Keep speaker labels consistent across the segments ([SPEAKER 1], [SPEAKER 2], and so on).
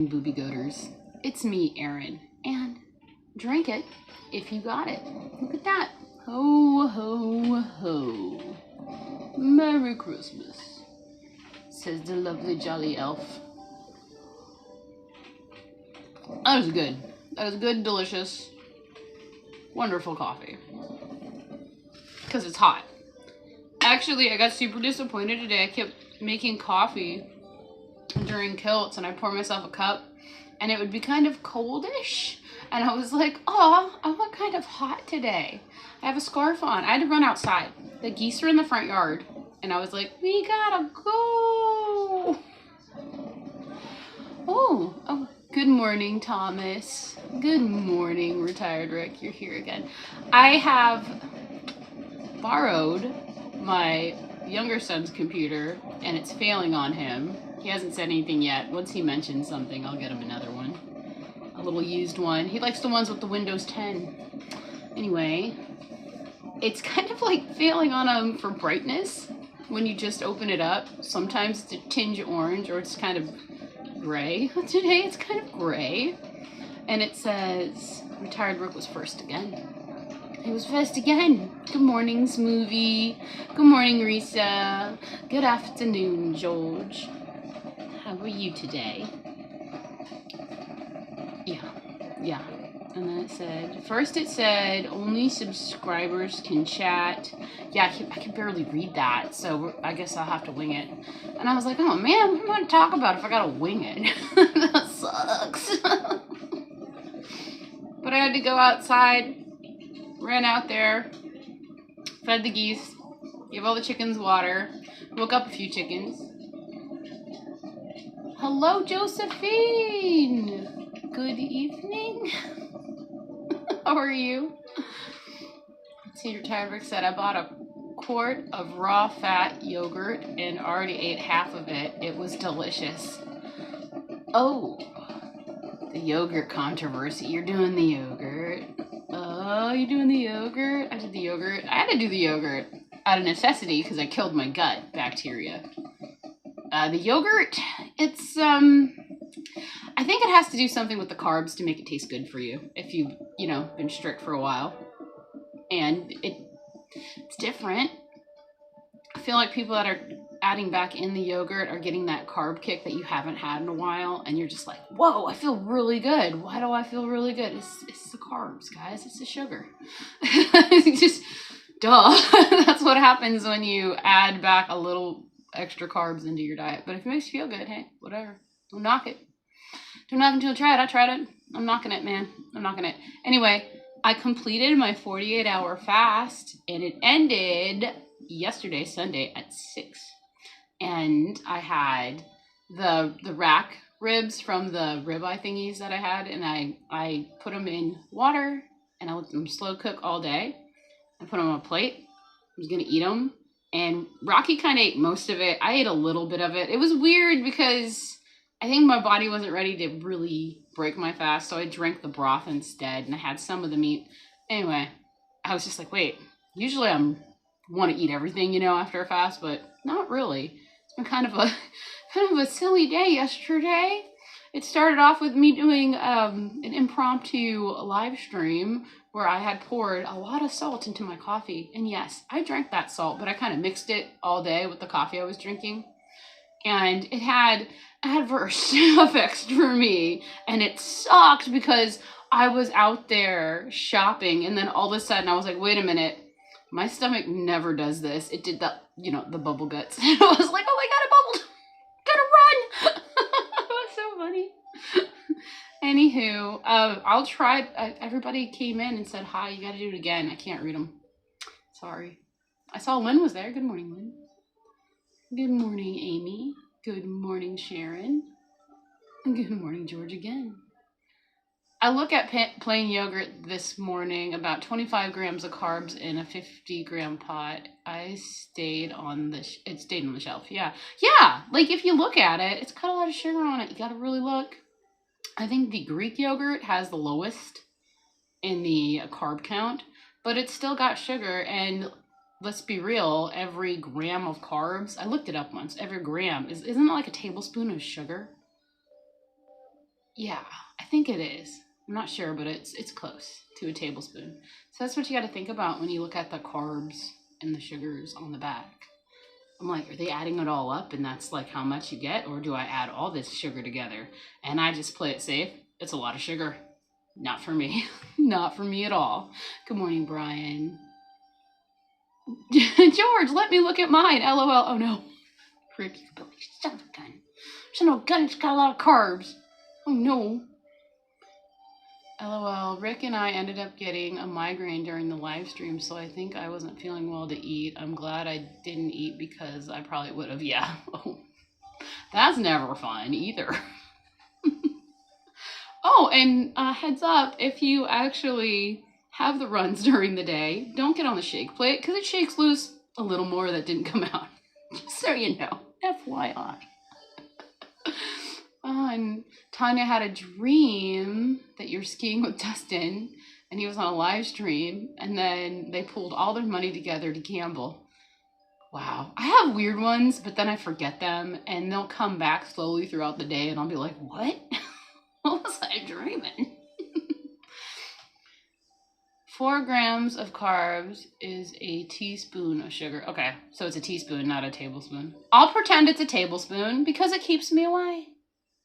[SPEAKER 1] Boobie Goaters. It's me, Erin, and drink it if you got it. Look at that. Ho, ho, ho. Merry Christmas, says the lovely jolly elf. That was good. That was good, delicious, wonderful coffee. Because it's hot. Actually, I got super disappointed today. I kept making coffee during kilts and I pour myself a cup and it would be kind of coldish and I was like, oh, I want kind of hot today. I have a scarf on. I had to run outside. The geese are in the front yard and I was like, we gotta go. Oh, good morning, Thomas. Good morning, Retired Rick. You're here again. I have borrowed my younger son's computer and it's failing on him. He hasn't said anything yet. Once he mentions something, I'll get him another one. A little used one. He likes the ones with the Windows 10. Anyway, it's kind of like failing on him for brightness when you just open it up. Sometimes it's a tinge orange or it's kind of gray. Today it's kind of gray. And it says, Retired Rook was first again. He was first again. Good morning, Smoothie. Good morning, Risa. Good afternoon, George. How are you today? Yeah. And then it said, first it said, only subscribers can chat. Yeah, I can barely read that, so I guess I'll have to wing it. And I was like, oh man, what am I going to talk about if I got to wing it? That sucks. But I had to go outside, ran out there, fed the geese, gave all the chickens water, woke up a few chickens. Hello, Josephine. Good evening. How are you? Senior Retired Rick said, I bought a quart of raw fat yogurt and already ate half of it. It was delicious. Oh, the yogurt controversy. You're doing the yogurt. Oh, you're doing the yogurt? I did the yogurt. I had to do the yogurt out of necessity because I killed my gut bacteria. The yogurt, it's, I think it has to do something with the carbs to make it taste good for you if you've, been strict for a while. And it's different. I feel like people that are adding back in the yogurt are getting that carb kick that you haven't had in a while. And you're just like, whoa, I feel really good. Why do I feel really good? It's the carbs, guys. It's the sugar. Just, duh. That's what happens when you add back a little extra carbs into your diet. But if it makes you feel good, hey, whatever. Don't knock it. Don't knock it until you try it. I tried it. I'm knocking it, man. I'm knocking it. Anyway, I completed my 48-hour fast and it ended yesterday, Sunday at 6. And I had the rack ribs from the ribeye thingies that I had, and I put them in water and I let them slow cook all day. I put them on a plate. I was gonna eat them. And Rocky kind of ate most of it. I ate a little bit of it. It was weird because I think my body wasn't ready to really break my fast, so I drank the broth instead, and I had some of the meat. Anyway, I was just like, wait, usually I want to eat everything, after a fast, but not really. It's been kind of a silly day yesterday. It started off with me doing an impromptu live stream where I had poured a lot of salt into my coffee. And yes, I drank that salt, but I kind of mixed it all day with the coffee I was drinking. And it had adverse effects for me. And it sucked because I was out there shopping. And then all of a sudden I was like, wait a minute. My stomach never does this. It did the, the bubble guts. And I was like, oh my God, it bubbled. Gotta run. It was so funny. Anywho, I'll try. Everybody came in and said, hi, you gotta do it again. I can't read them. Sorry. I saw Lynn was there. Good morning, Lynn. Good morning, Amy. Good morning, Sharon. And good morning, George again. I look at plain yogurt this morning, about 25 grams of carbs in a 50-gram pot. It stayed on the shelf. Yeah. Like if you look at it, it's got a lot of sugar on it. You gotta really look. I think the Greek yogurt has the lowest in the carb count, but it's still got sugar. And let's be real, every gram of carbs, I looked it up once, every gram, isn't it like a tablespoon of sugar? Yeah, I think it is. I'm not sure, but it's close to a tablespoon. So that's what you got to think about when you look at the carbs and the sugars on the back. I'm like, are they adding it all up and that's like how much you get? Or do I add all this sugar together? And I just play it safe. It's a lot of sugar. Not for me. Not for me at all. Good morning, Brian. George, let me look at mine. LOL. Oh no. Rick, son of a gun. Son of a gun, it's got a lot of carbs. Oh no. LOL. Rick and I ended up getting a migraine during the live stream, so I think I wasn't feeling well to eat. I'm glad I didn't eat because I probably would have. Yeah. Oh, that's never fun either. Oh, and heads up, if you actually have the runs during the day, don't get on the shake plate because it shakes loose a little more that didn't come out. Just so you know. FYI. And Tanya had a dream that you're skiing with Dustin and he was on a live stream and then they pulled all their money together to gamble. Wow. I have weird ones, but then I forget them and they'll come back slowly throughout the day and I'll be like, what? What was I dreaming? 4 grams of carbs is a teaspoon of sugar. Okay, so it's a teaspoon, not a tablespoon. I'll pretend it's a tablespoon because it keeps me away.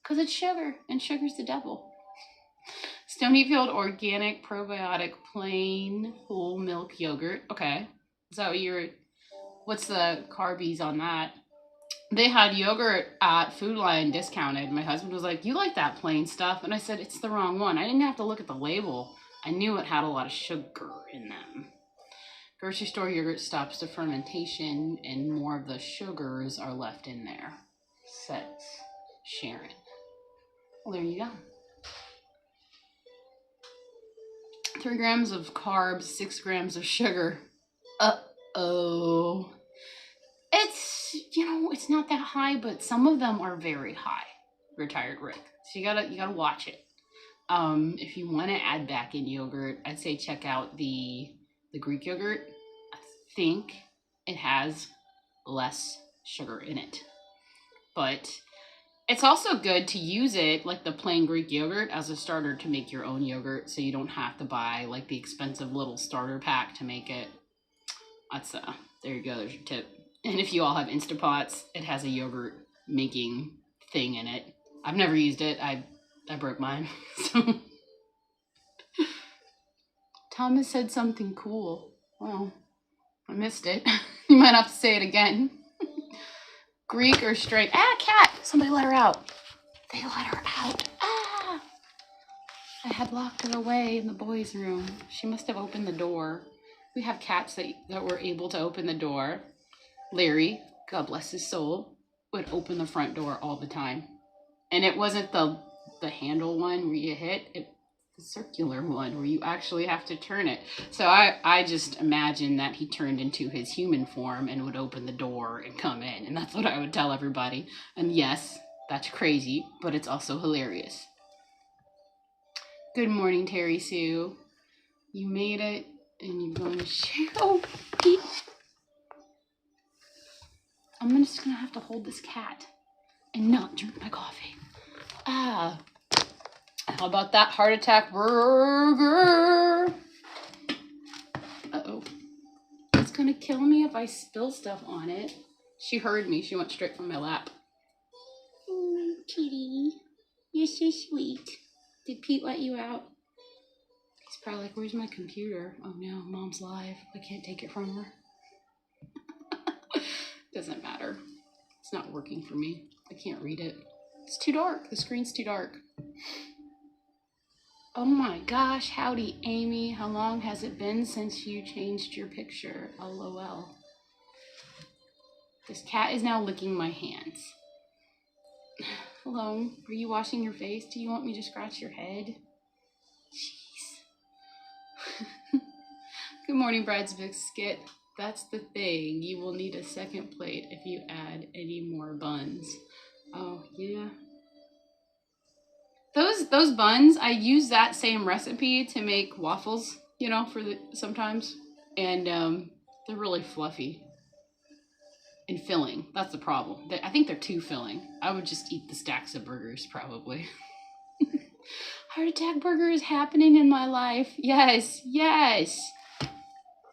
[SPEAKER 1] Because it's sugar, and sugar's the devil. Stonyfield organic probiotic plain whole milk yogurt. Okay, is that what what's the carbies on that? They had yogurt at Food Lion discounted. My husband was like, you like that plain stuff? And I said, it's the wrong one. I didn't have to look at the label. I knew it had a lot of sugar in them. Grocery store yogurt stops the fermentation and more of the sugars are left in there, says Sharon. Well, there you go. 3 grams of carbs, 6 grams of sugar. Uh-oh. It's, it's not that high, but some of them are very high, retired Rick. So you gotta watch it. If you want to add back in yogurt, I'd say check out the Greek yogurt. I think it has less sugar in it. But it's also good to use it, like the plain Greek yogurt, as a starter to make your own yogurt so you don't have to buy like the expensive little starter pack to make it. That's there you go, there's your tip. And if you all have Instapots, it has a yogurt making thing in it. I've never used it. I broke mine. So Thomas said something cool. Oh, I missed it. You might have to say it again. Greek or straight? Ah, cat! Somebody let her out. They let her out. Ah! I had locked her away in the boys' room. She must have opened the door. We have cats that were able to open the door. Larry, God bless his soul, would open the front door all the time. And it wasn't the handle one where you hit, it's the circular one where you actually have to turn it. So I just imagine that he turned into his human form and would open the door and come in. And that's what I would tell everybody. And yes, that's crazy, but it's also hilarious. Good morning, Terry Sue. You made it and you're going to share. Oh, I'm just going to have to hold this cat and not drink my coffee. Ah. How about that heart attack burger? Uh-oh. It's gonna kill me if I spill stuff on it. She heard me. She went straight from my lap. Oh, kitty. You're so sweet. Did Pete let you out? He's probably like, where's my computer? Oh no, Mom's live. I can't take it from her. Doesn't matter. It's not working for me. I can't read it. It's too dark. The screen's too dark. Oh my gosh, howdy Amy. How long has it been since you changed your picture? LOL. This cat is now licking my hands. Hello, are you washing your face? Do you want me to scratch your head? Jeez. Good morning, Bride's Biscuit. That's the thing. You will need a second plate if you add any more buns. Oh, yeah. Those buns, I use that same recipe to make waffles, sometimes. And they're really fluffy and filling. That's the problem. I think they're too filling. I would just eat the stacks of burgers, probably. Heart attack burger is happening in my life. Yes, yes.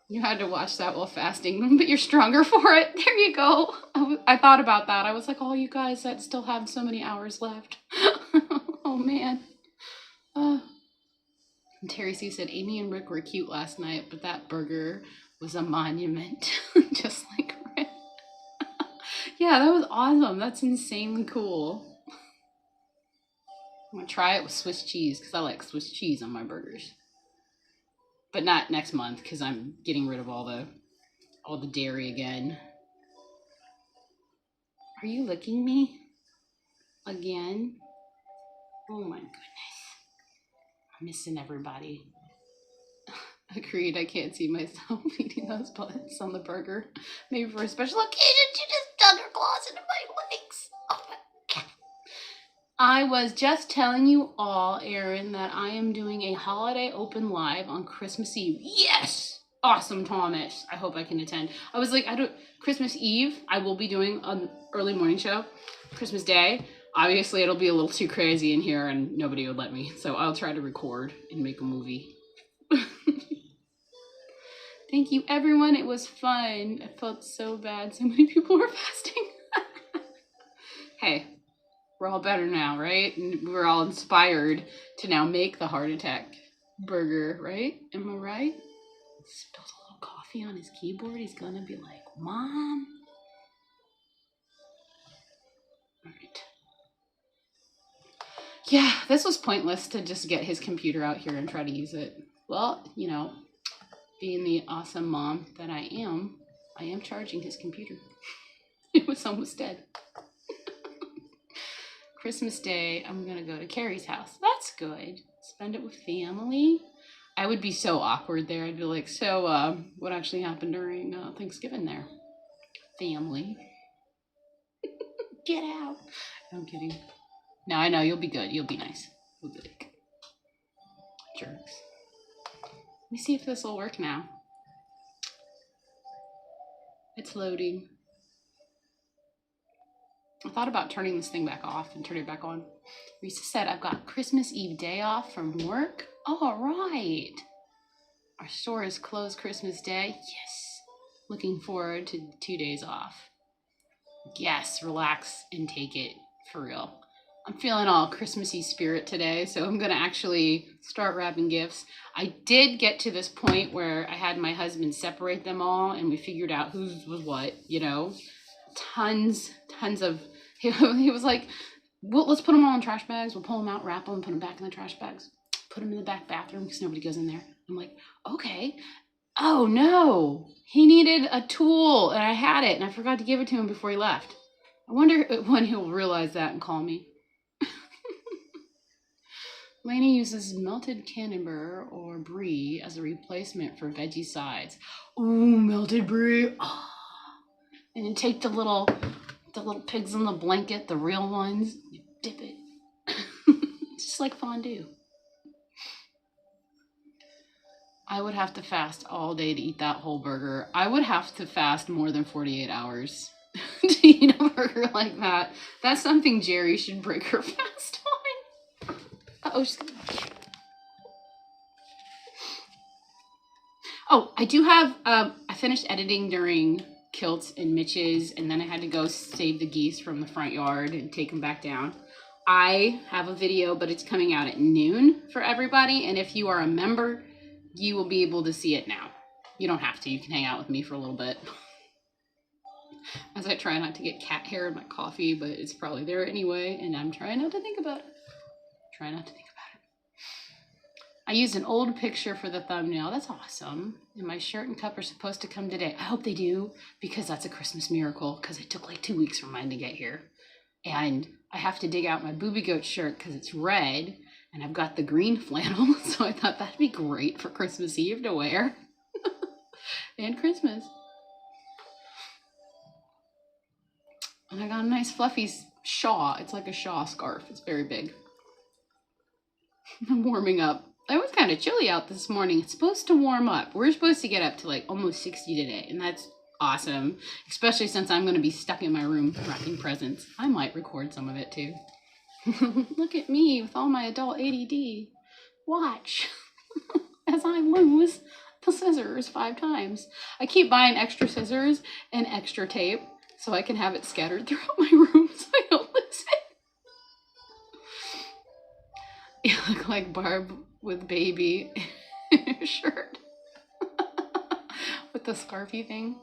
[SPEAKER 1] You had to watch that while fasting, but you're stronger for it. There you go. I thought about that. I was like, oh, you guys that still have so many hours left. Oh, man. And Terry C said, Amy and Rick were cute last night, but that burger was a monument. Just like Rick. Yeah, that was awesome. That's insanely cool. I'm going to try it with Swiss cheese because I like Swiss cheese on my burgers. But not next month because I'm getting rid of all the dairy again. Are you licking me? Again? Oh my goodness. I'm missing everybody. Agreed, I can't see myself eating those buns on the burger. Maybe for a special occasion, she just dug her claws into my legs. Oh my God. I was just telling you all, Erin, that I am doing a holiday open live on Christmas Eve. Yes! Awesome, Thomas. I hope I can attend. I was like, Christmas Eve, I will be doing an early morning show. Christmas Day, obviously it'll be a little too crazy in here and nobody would let me. So I'll try to record and make a movie. Thank you, everyone. It was fun. I felt so bad. So many people were fasting. Hey, we're all better now, right? And we're all inspired to now make the heart attack burger, right? Am I right? Spilled a little coffee on his keyboard. He's gonna be like, Mom. All right. Yeah, this was pointless to just get his computer out here and try to use it. Well, you know, being the awesome mom that I am charging his computer. It was almost dead. Christmas Day, I'm gonna go to Carrie's house. That's good. Spend it with family. I would be so awkward there. I'd be like, so what actually happened during Thanksgiving there? Family. Get out. I'm kidding. No, I know, you'll be good. You'll be nice. You'll be like, jerks. Let me see if this will work now. It's loading. I thought about turning this thing back off and turning it back on. Risa said, I've got Christmas Eve day off from work. All right. Our store is closed Christmas Day. Yes. Looking forward to 2 days off. Yes, relax and take it for real. I'm feeling all Christmassy spirit today, so I'm going to actually start wrapping gifts. I did get to this point where I had my husband separate them all, and we figured out whose was what, you know. Tons of, he was like, well, let's put them all in trash bags. We'll pull them out, wrap them, put them back in the trash bags. Put them in the back bathroom because nobody goes in there. I'm like, okay. Oh, no. He needed a tool, and I had it, and I forgot to give it to him before he left. I wonder when he'll realize that and call me. Lainey uses melted Carnivore or brie as a replacement for veggie sides. Ooh, melted brie. Oh. And you take the little pigs in the blanket, the real ones, you dip it. Just like fondue. I would have to fast all day to eat that whole burger. I would have to fast more than 48 hours to eat a burger like that. That's something Jerry should break her fast on. Uh-oh, she's gonna... Oh, I do have, I finished editing during Kilts and Mitch's, and then I had to go save the geese from the front yard and take them back down. I have a video, but it's coming out at noon for everybody, and if you are a member, you will be able to see it now. You don't have to. You can hang out with me for a little bit. As I try not to get cat hair in my coffee, but it's probably there anyway, and I'm trying not to think about it. Try not to think about it. I used an old picture for the thumbnail. That's awesome. And my shirt and cup are supposed to come today. I hope they do, because that's a Christmas miracle, because it took like 2 weeks for mine to get here. And I have to dig out my Boobie Goats shirt because it's red, and I've got the green flannel, so I thought that'd be great for Christmas Eve to wear. And Christmas. And I got a nice fluffy shawl. It's like a shawl scarf. It's very big. I'm warming up. It was kind of chilly out this morning. It's supposed to warm up. We're supposed to get up to like almost 60 today, and that's awesome. Especially since I'm going to be stuck in my room wrapping presents. I might record some of it too. Look at me with all my adult ADD. Watch as I lose the scissors 5 times. I keep buying extra scissors and extra tape so I can have it scattered throughout my room so I don't lose it. You look like Barb with baby in her shirt. With the scarfy thing.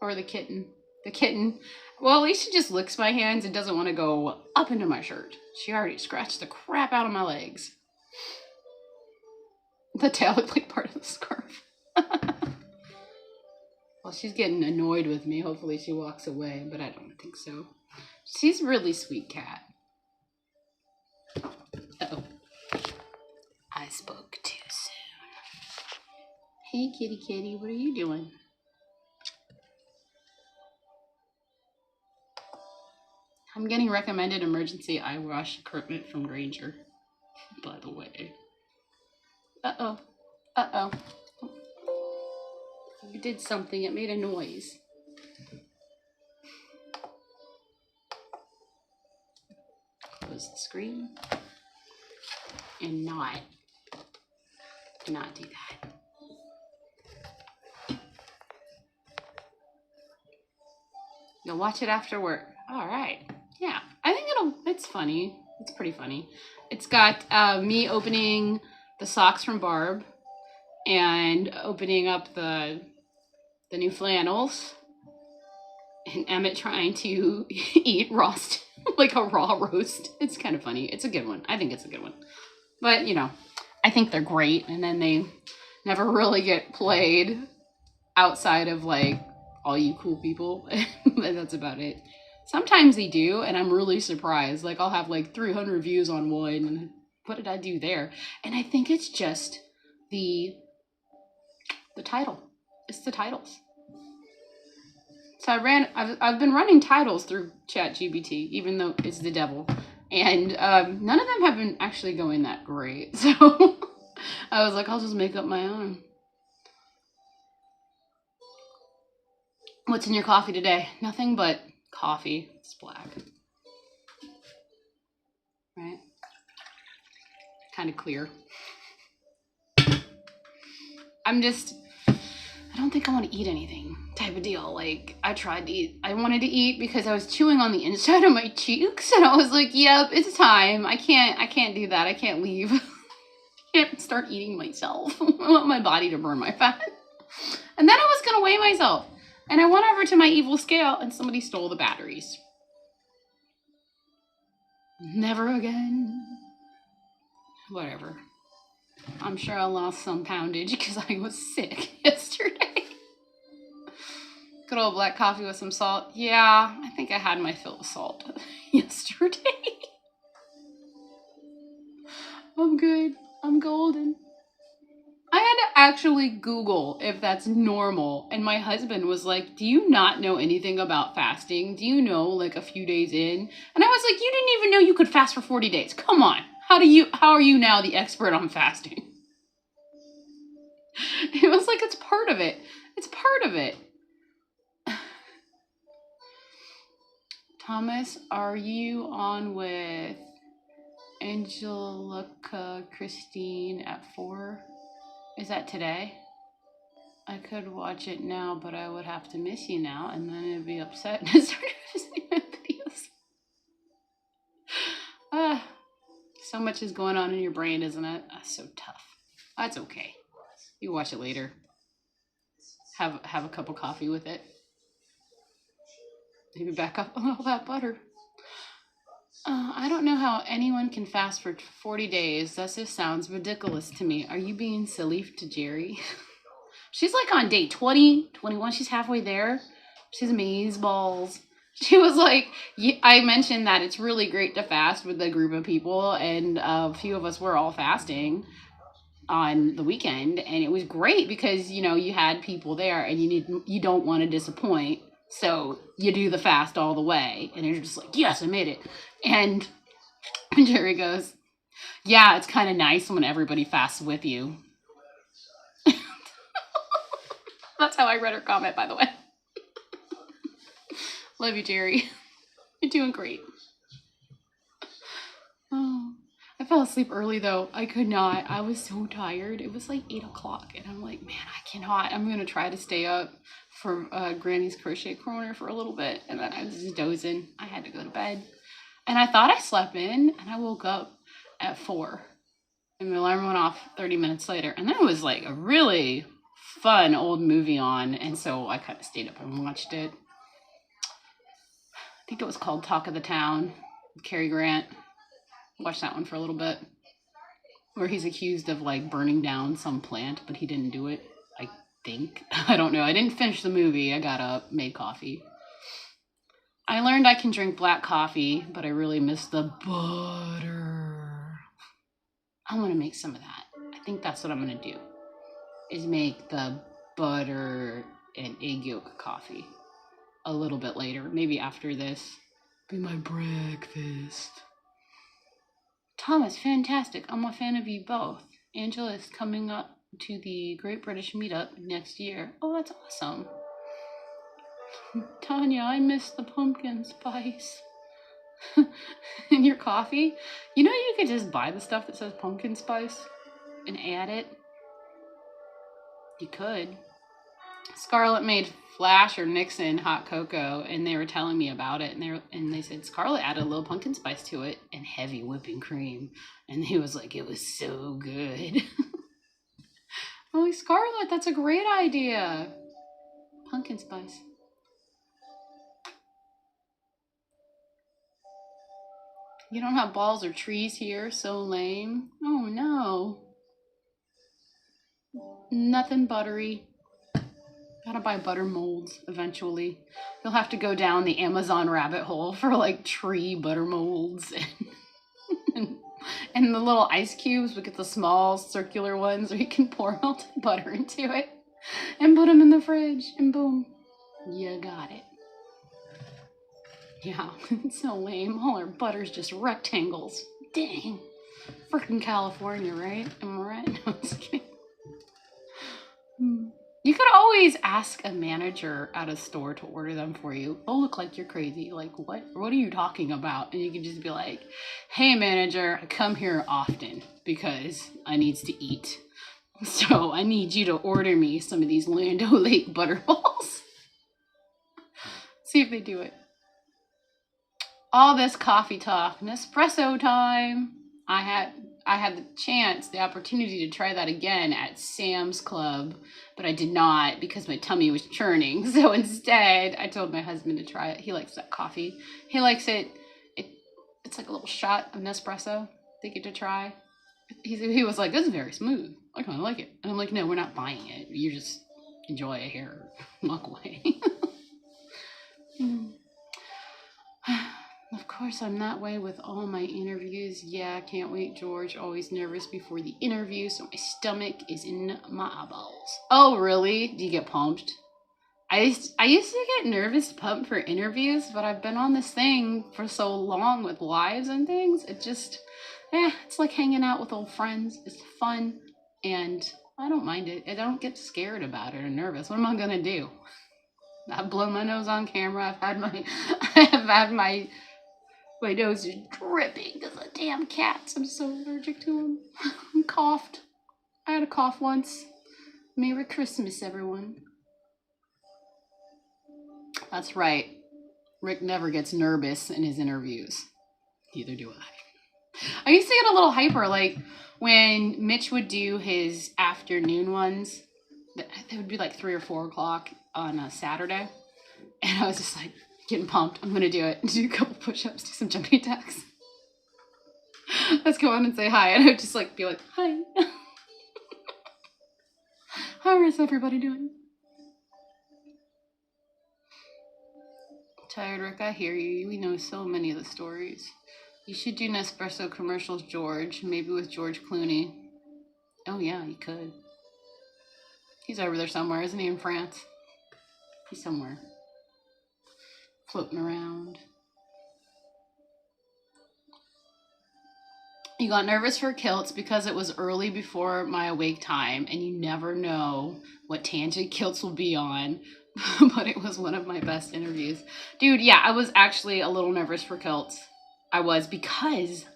[SPEAKER 1] Or the kitten. The kitten. Well, at least she just licks my hands and doesn't want to go up into my shirt. She already scratched the crap out of my legs. The tail looked like part of the scarf. Well, she's getting annoyed with me. Hopefully she walks away, but I don't think so. She's a really sweet cat. Uh-oh. I spoke too soon. Hey, kitty kitty, what are you doing? I'm getting recommended emergency eye wash equipment from Granger, by the way. Uh-oh. Uh-oh. You did something. It made a noise. Close the screen. And not do that. You'll watch it after work. All right. Yeah. I think it's funny. It's pretty funny. It's got me opening the socks from Barb and opening up the new flannels and Emmett trying to eat roast, like a raw roast. It's kind of funny. It's a good one. I think it's a good one. But, you know, I think they're great. And then they never really get played outside of like all you cool people. But that's about it. Sometimes they do, and I'm really surprised. Like, I'll have like 300 views on one, and what did I do there? And I think it's just the title. It's the titles. So I've been running titles through ChatGPT, even though it's the devil, and none of them have been actually going that great. So I was like, I'll just make up my own. What's in your coffee today? Nothing but coffee. It's black. Right? Kind of clear. I don't think I want to eat anything type of deal. Like, I tried to eat. I wanted to eat because I was chewing on the inside of my cheeks, and I was like, yep, it's time. I can't do that. I can't leave. I can't start eating myself. I want my body to burn my fat. And then I was going to weigh myself. And I went over to my evil scale, and somebody stole the batteries. Never again. Whatever. I'm sure I lost some poundage because I was sick yesterday. Good old black coffee with some salt. Yeah, I think I had my fill of salt yesterday. I'm good. I'm golden. I had to actually Google if that's normal. And my husband was like, do you not know anything about fasting? Do you know like a few days in? And I was like, you didn't even know you could fast for 40 days. Come on. How are you now the expert on fasting? It was like, it's part of it. It's part of it. Thomas, are you on with Angelica Christine at 4? Is that today? I could watch it now, but I would have to miss you now, and then I'd be upset and start missing my videos. So much is going on in your brain, isn't it? That's so tough. That's okay. You watch it later. Have a cup of coffee with it. Maybe back up all that butter. I don't know how anyone can fast for 40 days. That just sounds ridiculous to me. Are you being silly to Jerry? She's like on day 20, 21. She's halfway there. She's amaze balls. She was like, I mentioned that it's really great to fast with a group of people, and a few of us were all fasting on the weekend, and it was great because, you know, you had people there, and you don't want to disappoint, so you do the fast all the way, and you're just like, yes, I made it. And Jerry goes, yeah, it's kind of nice when everybody fasts with you. That's how I read her comment, by the way. Love you, Jerry. You're doing great. Oh, I fell asleep early though. I could not. I was so tired. It was like 8 o'clock, and I'm like, man, I cannot. I'm gonna try to stay up for Granny's Crochet Corner for a little bit, and then I was just dozing. I had to go to bed, and I thought I slept in, and I woke up at 4, and my alarm went off 30 minutes later, and then it was like a really fun old movie on, and so I kind of stayed up and watched it. I think it was called Talk of the Town with Cary Grant. Watched that one for a little bit, where he's accused of like burning down some plant, but he didn't do it, I think. I don't know. I didn't finish the movie. I got up, made coffee. I learned I can drink black coffee, but I really miss the butter. I'm gonna make some of that. I think that's what I'm gonna do, is make the butter and egg yolk coffee a little bit later, maybe after this. Be my breakfast. Thomas, fantastic. I'm a fan of you both. Angela is coming up to the Great British Meetup next year. Oh, that's awesome. Tanya, I miss the pumpkin spice. In your coffee? You know you could just buy the stuff that says pumpkin spice and add it. You could. Scarlett made Flash or Nixon hot cocoa, and they were telling me about it, and they said Scarlett added a little pumpkin spice to it and heavy whipping cream, and he was like, it was so good. Oh, Scarlett, that's a great idea. Pumpkin spice. You don't have balls or trees here, so lame. Oh no. Nothing buttery. Gotta buy butter molds eventually. You'll have to go down the Amazon rabbit hole for like tree butter molds and the little ice cubes. We get the small circular ones where you can pour melted butter into it and put them in the fridge, and boom, you got it. Yeah, it's so lame. All our butter's just rectangles. Dang. Frickin' California, right? Am I right? No, I'm just kidding. You could always ask a manager at a store to order them for you. They'll look like you're crazy. Like, what are you talking about? And you can just be like, hey, manager, I come here often because I needs to eat. So I need you to order me some of these Lando Lake butter balls. See if they do it. All this coffee talk, Nespresso time. I had the opportunity to try that again at Sam's Club, but I did not because my tummy was churning. So instead, I told my husband to try it. He likes that coffee. He likes it. It's like a little shot of Nespresso they get to try. He was like, this is very smooth. I kind of like it. And I'm like, no, we're not buying it. You just enjoy it here. Walk away. Of course, I'm that way with all my interviews. Yeah, can't wait, George. Always nervous before the interview, so my stomach is in my eyeballs. Oh, really? Do you get pumped? I used to get nervous, pumped for interviews, but I've been on this thing for so long with lives and things. It just, it's like hanging out with old friends. It's fun, and I don't mind it. I don't get scared about it or nervous. What am I gonna do? I've blown my nose on camera. I have had my nose is dripping because of damn cats. I'm so allergic to them. I'm coughed. I had a cough once. Merry Christmas, everyone. That's right. Rick never gets nervous in his interviews. Neither do I. I used to get a little hyper, like when Mitch would do his afternoon ones. It would be like 3 or 4 o'clock on a Saturday. And I was just like, getting pumped. I'm gonna do it. Do a couple push-ups, do some jumping jacks. Let's go on and say hi. And I would just like be like, hi. How is everybody doing? Tired, Rick, I hear you. We know so many of the stories. You should do Nespresso commercials, George. Maybe with George Clooney. Oh yeah, you could. He's over there somewhere, isn't he, in France? He's somewhere. Floating around. You got nervous for kilts because it was early before my awake time, and you never know what tangent kilts will be on, but it was one of my best interviews. Dude, yeah, I was actually a little nervous for kilts. I was, because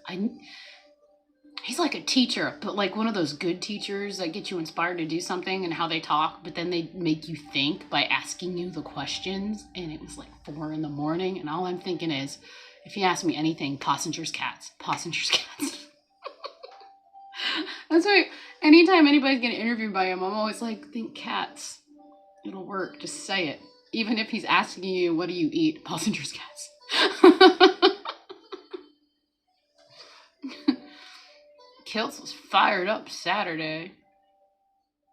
[SPEAKER 1] he's like a teacher, but like one of those good teachers that get you inspired to do something, and how they talk, but then they make you think by asking you the questions. And it was like 4 in the morning, and all I'm thinking is, if you ask me anything, passengers cats, passengers cats. That's why anytime anybody's getting interviewed by him, I'm always like, think cats. It'll work. Just say it. Even if he's asking you, what do you eat? Passengers cats. Kilts was fired up Saturday.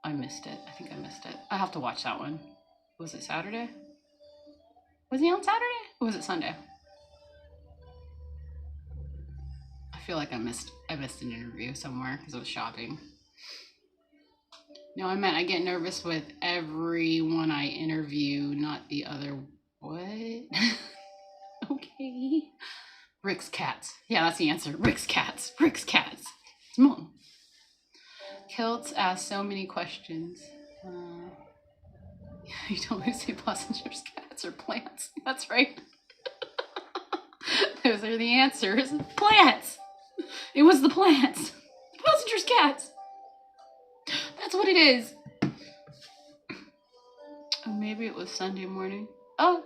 [SPEAKER 1] I missed it. I think I missed it. I have to watch that one. Was it Saturday? Was he on Saturday? Or was it Sunday? I feel like I missed an interview somewhere because I was shopping. No, I meant I get nervous with everyone I interview, not the other. What? Okay. Rick's cats. Yeah, that's the answer. Rick's cats. Rick's cats. It's Mom. Kilts asked so many questions. You don't always say passengers, cats, or plants. That's right. Those are the answers. Plants. It was the plants. Passengers, cats. That's what it is. Oh, maybe it was Sunday morning. Oh,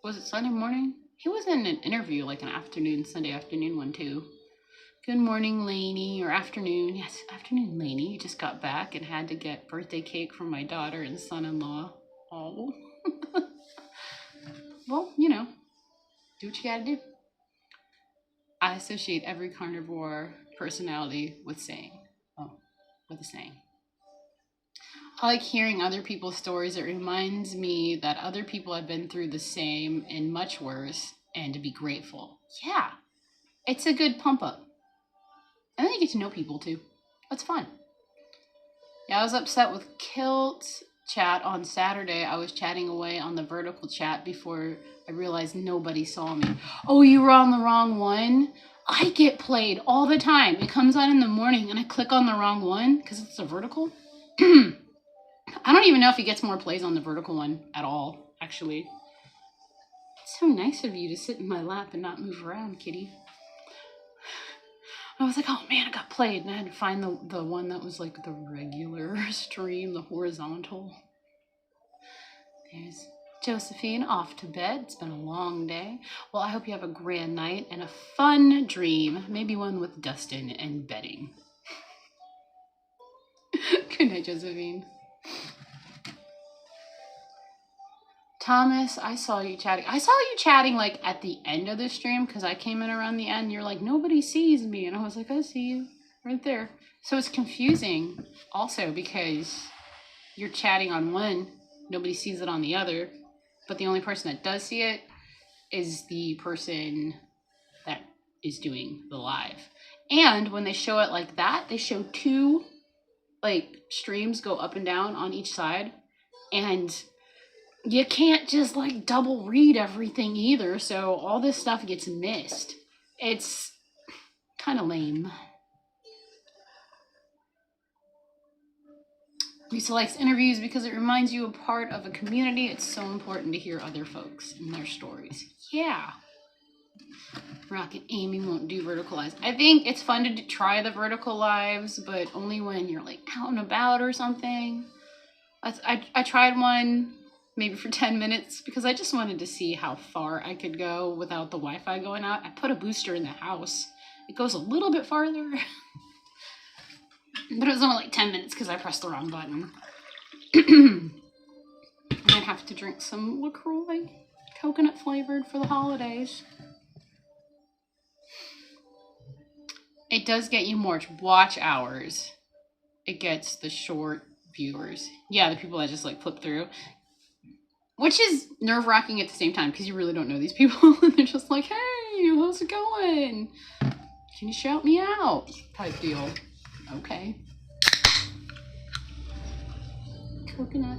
[SPEAKER 1] was it Sunday morning? He was in an interview, like an afternoon, Sunday afternoon one too. Good morning, Lainey, or afternoon. Yes, afternoon, Lainey. You just got back and had to get birthday cake from my daughter and son-in-law. Oh. Well, you know, do what you gotta do. I associate every carnivore personality with saying. Oh, with a saying. I like hearing other people's stories. It reminds me that other people have been through the same and much worse, and to be grateful. Yeah, it's a good pump up. And then you get to know people too. That's fun. Yeah, I was upset with Kilt chat on Saturday. I was chatting away on the vertical chat before I realized nobody saw me. Oh, you were on the wrong one? I get played all the time. It comes on in the morning and I click on the wrong one because it's a vertical. I don't even know if he gets more plays on the vertical one at all, actually. It's so nice of you to sit in my lap and not move around, kitty. I was like, oh man, I got played, and I had to find the one that was like the regular stream, the horizontal. There's Josephine off to bed. It's been a long day. Well, I hope you have a grand night and a fun dream. Maybe one with Dustin and bedding. Good night, Josephine. Thomas, I saw you chatting. I saw you chatting like at the end of the stream because I came in around the end. You're like, nobody sees me. And I was like, I see you right there. So it's confusing also because you're chatting on one, nobody sees it on the other. But the only person that does see it is the person that is doing the live. And when they show it like that, they show 2 like streams go up and down on each side. And you can't just like double read everything either, so all this stuff gets missed. It's kind of lame. Lisa likes interviews because it reminds you a part of a community. It's so important to hear other folks and their stories. Yeah. Rocket Amy won't do vertical lives. I think it's fun to try the vertical lives, but only when you're like out and about or something. I tried one maybe for 10 minutes because I just wanted to see how far I could go without the Wi-Fi going out. I put a booster in the house. It goes a little bit farther, but it was only like 10 minutes because I pressed the wrong button. I might have to drink some LaCroix, coconut flavored for the holidays. It does get you more watch hours. It gets the short viewers. Yeah, the people that just like flip through. Which is nerve-wracking at the same time because you really don't know these people. And they're just like, hey, how's it going? Can you shout me out? Type deal. Okay. Coconut.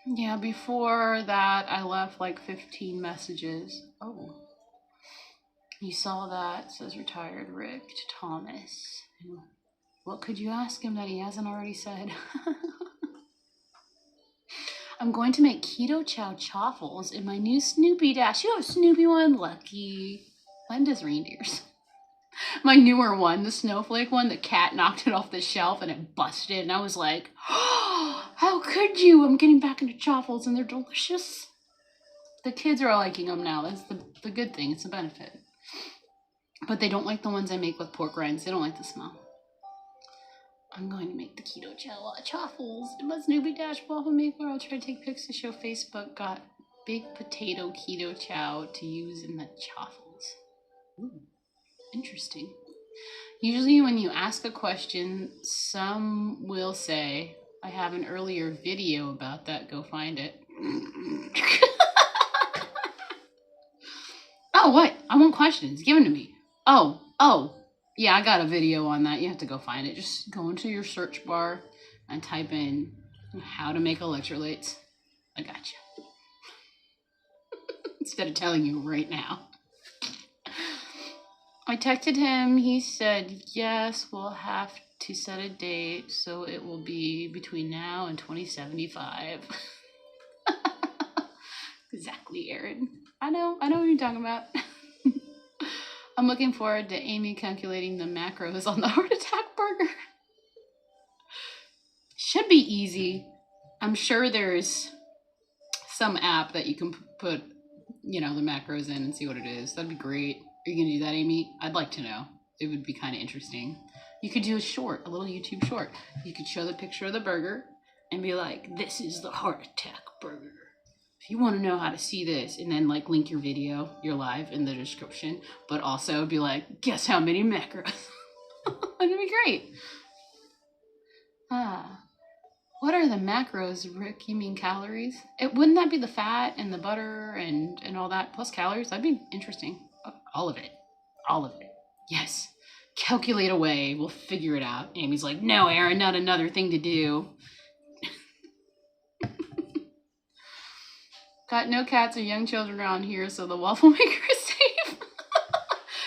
[SPEAKER 1] Yeah, before that, I left like 15 messages. Oh. You saw that. It says retired Rick to Thomas. What could you ask him that he hasn't already said? I'm going to make keto chow chaffles in my new Snoopy Dash. You have a Snoopy one? Lucky. When does reindeers? My newer one, the snowflake one, the cat knocked it off the shelf and it busted. And I was like, oh, how could you? I'm getting back into chaffles and they're delicious. The kids are liking them now. That's the good thing. It's a benefit. But they don't like the ones I make with pork rinds. They don't like the smell. I'm going to make the keto chow chaffles in my Snoopy Dash waffle maker. I'll try to take pics to show Facebook. Got big potato keto chow to use in the chaffles. Ooh, interesting. Usually when you ask a question, some will say, I have an earlier video about that. Go find it. Oh, what? I want questions given to me. Oh. Yeah, I got a video on that. You have to go find it. Just go into your search bar and type in how to make electrolytes. I gotcha. Instead of telling you right now. I texted him. He said, yes, we'll have to set a date. So it will be between now and 2075. Exactly, Aaron. I know what you're talking about. I'm looking forward to Amy calculating the macros on the heart attack burger. Should be easy. I'm sure there's some app that you can put, the macros in and see what it is. That'd be great. Are you gonna do that, Amy? I'd like to know. It would be kind of interesting. You could do a little YouTube short. You could show the picture of the burger and be like, this is the heart attack burger. If you want to know how to see this, and then link your video, your live in the description, but also be like, guess how many macros? That'd be great. What are the macros, Rick? You mean calories? Wouldn't that be the fat and the butter and all that plus calories? That'd be interesting. All of it. Yes. Calculate away. We'll figure it out. Amy's like, no, Aaron, not another thing to do. Got no cats or young children around here, so the waffle maker is safe.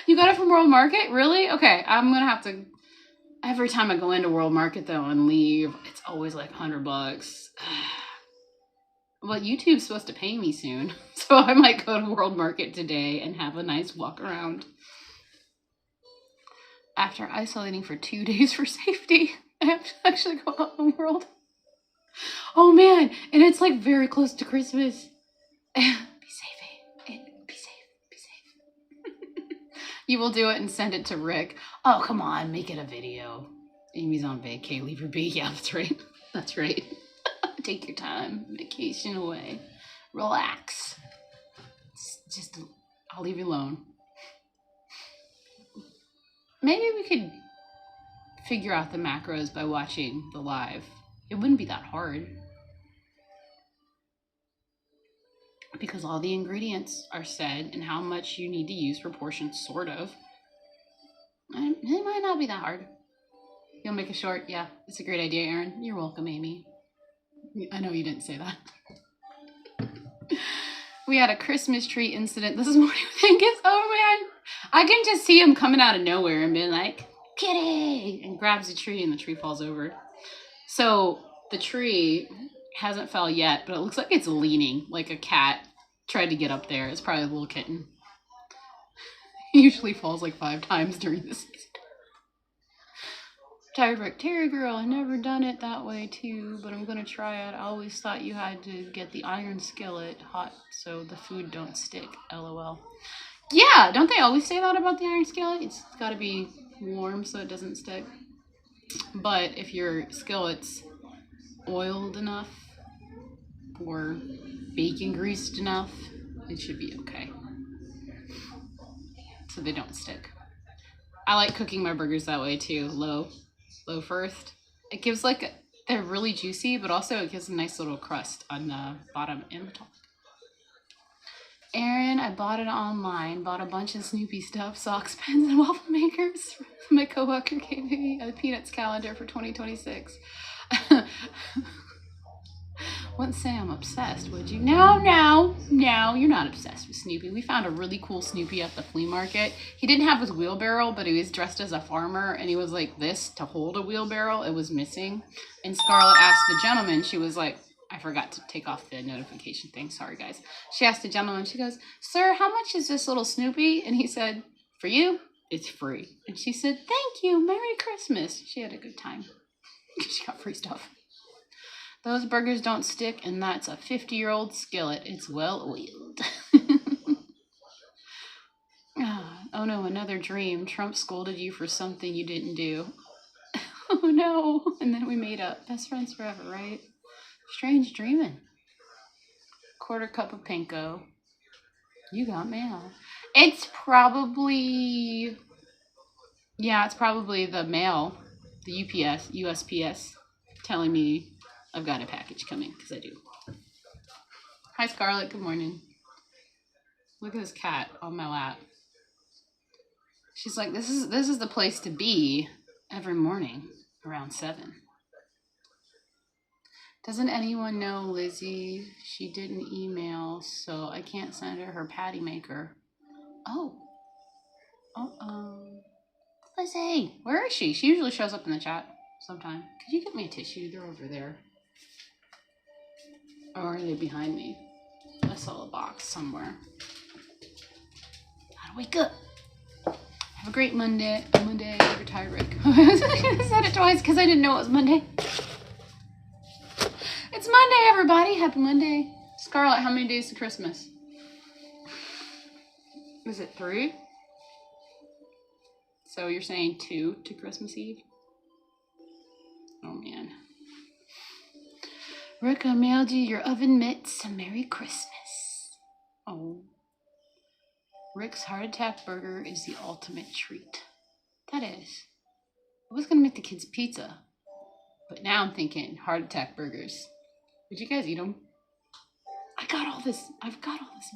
[SPEAKER 1] You got it from World Market? Really? Okay, I'm going to have to... Every time I go into World Market, though, and leave, it's always like $100. Well, YouTube's supposed to pay me soon, so I might go to World Market today and have a nice walk around. After isolating for 2 days for safety, I have to actually go out in the world. Oh, man, and it's very close to Christmas. Be safe. Be safe. You will do it and send it to Rick. Oh, come on. Make it a video. Amy's on vacay. Leave her be. Yeah, that's right. That's right. Take your time. Vacation away. Relax. I'll leave you alone. Maybe we could figure out the macros by watching the live. It wouldn't be that hard. Because all the ingredients are said and how much you need to use proportions, sort of. It might not be that hard. You'll make a short? Yeah, it's a great idea, Aaron. You're welcome, Amy. I know you didn't say that. We had a Christmas tree incident this morning with Angus. Oh, man. I can just see him coming out of nowhere and being like, kitty, and grabs a tree and the tree falls over. So the tree hasn't fell yet, but it looks like it's leaning, like a cat tried to get up there. It's probably a little kitten. He usually falls 5 times during the season. Tired Rick, Terri girl, I never done it that way too, but I'm gonna try it. I always thought you had to get the iron skillet hot so the food don't stick. LOL. Yeah, don't they always say that about the iron skillet? It's gotta be warm so it doesn't stick. But if your skillet's oiled enough or bacon greased enough, it should be okay. So they don't stick. I like cooking my burgers that way too. Low first. It gives they're really juicy, but also it gives a nice little crust on the bottom and the top. Aaron, I bought it online. Bought a bunch of Snoopy stuff, socks, pens, and waffle makers. My coworker gave me a Peanuts calendar for 2026. What wouldn't say I'm obsessed, would you? No, you're not obsessed with Snoopy. We found a really cool Snoopy at the flea market. He didn't have his wheelbarrow, but he was dressed as a farmer, and he was like this to hold a wheelbarrow. It was missing. And Scarlett asked the gentleman, she was like, I forgot to take off the notification thing. Sorry, guys. She asked the gentleman, she goes, sir, how much is this little Snoopy? And he said, for you, it's free. And she said, thank you. Merry Christmas. She had a good time. She got free stuff. Those burgers don't stick, and that's a 50-year-old skillet. It's well oiled. Oh no, another dream. Trump scolded you for something you didn't do. Oh no. And then we made up. Best friends forever, right? Strange dreaming. Quarter cup of panko. You got mail. It's probably... Yeah, it's probably the mail. The UPS, USPS, telling me I've got a package coming, because I do. Hi, Scarlett. Good morning. Look at this cat on my lap. She's like, this is the place to be every morning around 7. Doesn't anyone know Lizzie? She didn't email, so I can't send her her patty maker. Oh. Lizzie, where is she? She usually shows up in the chat sometime. Could you get me a tissue? They're over there. Or are they behind me? I saw a box somewhere. Gotta wake up. Have a great Monday. Monday, retired Rick. I said it twice because I didn't know it was Monday. It's Monday, everybody. Happy Monday. Scarlett, how many days to Christmas? Is it 3? So you're saying 2 to Christmas Eve? Oh, man. Rick, I mailed you your oven mitts. Merry Christmas. Oh. Rick's heart attack burger is the ultimate treat. That is. I was going to make the kids pizza. But now I'm thinking heart attack burgers. Would you guys eat them? I've got all this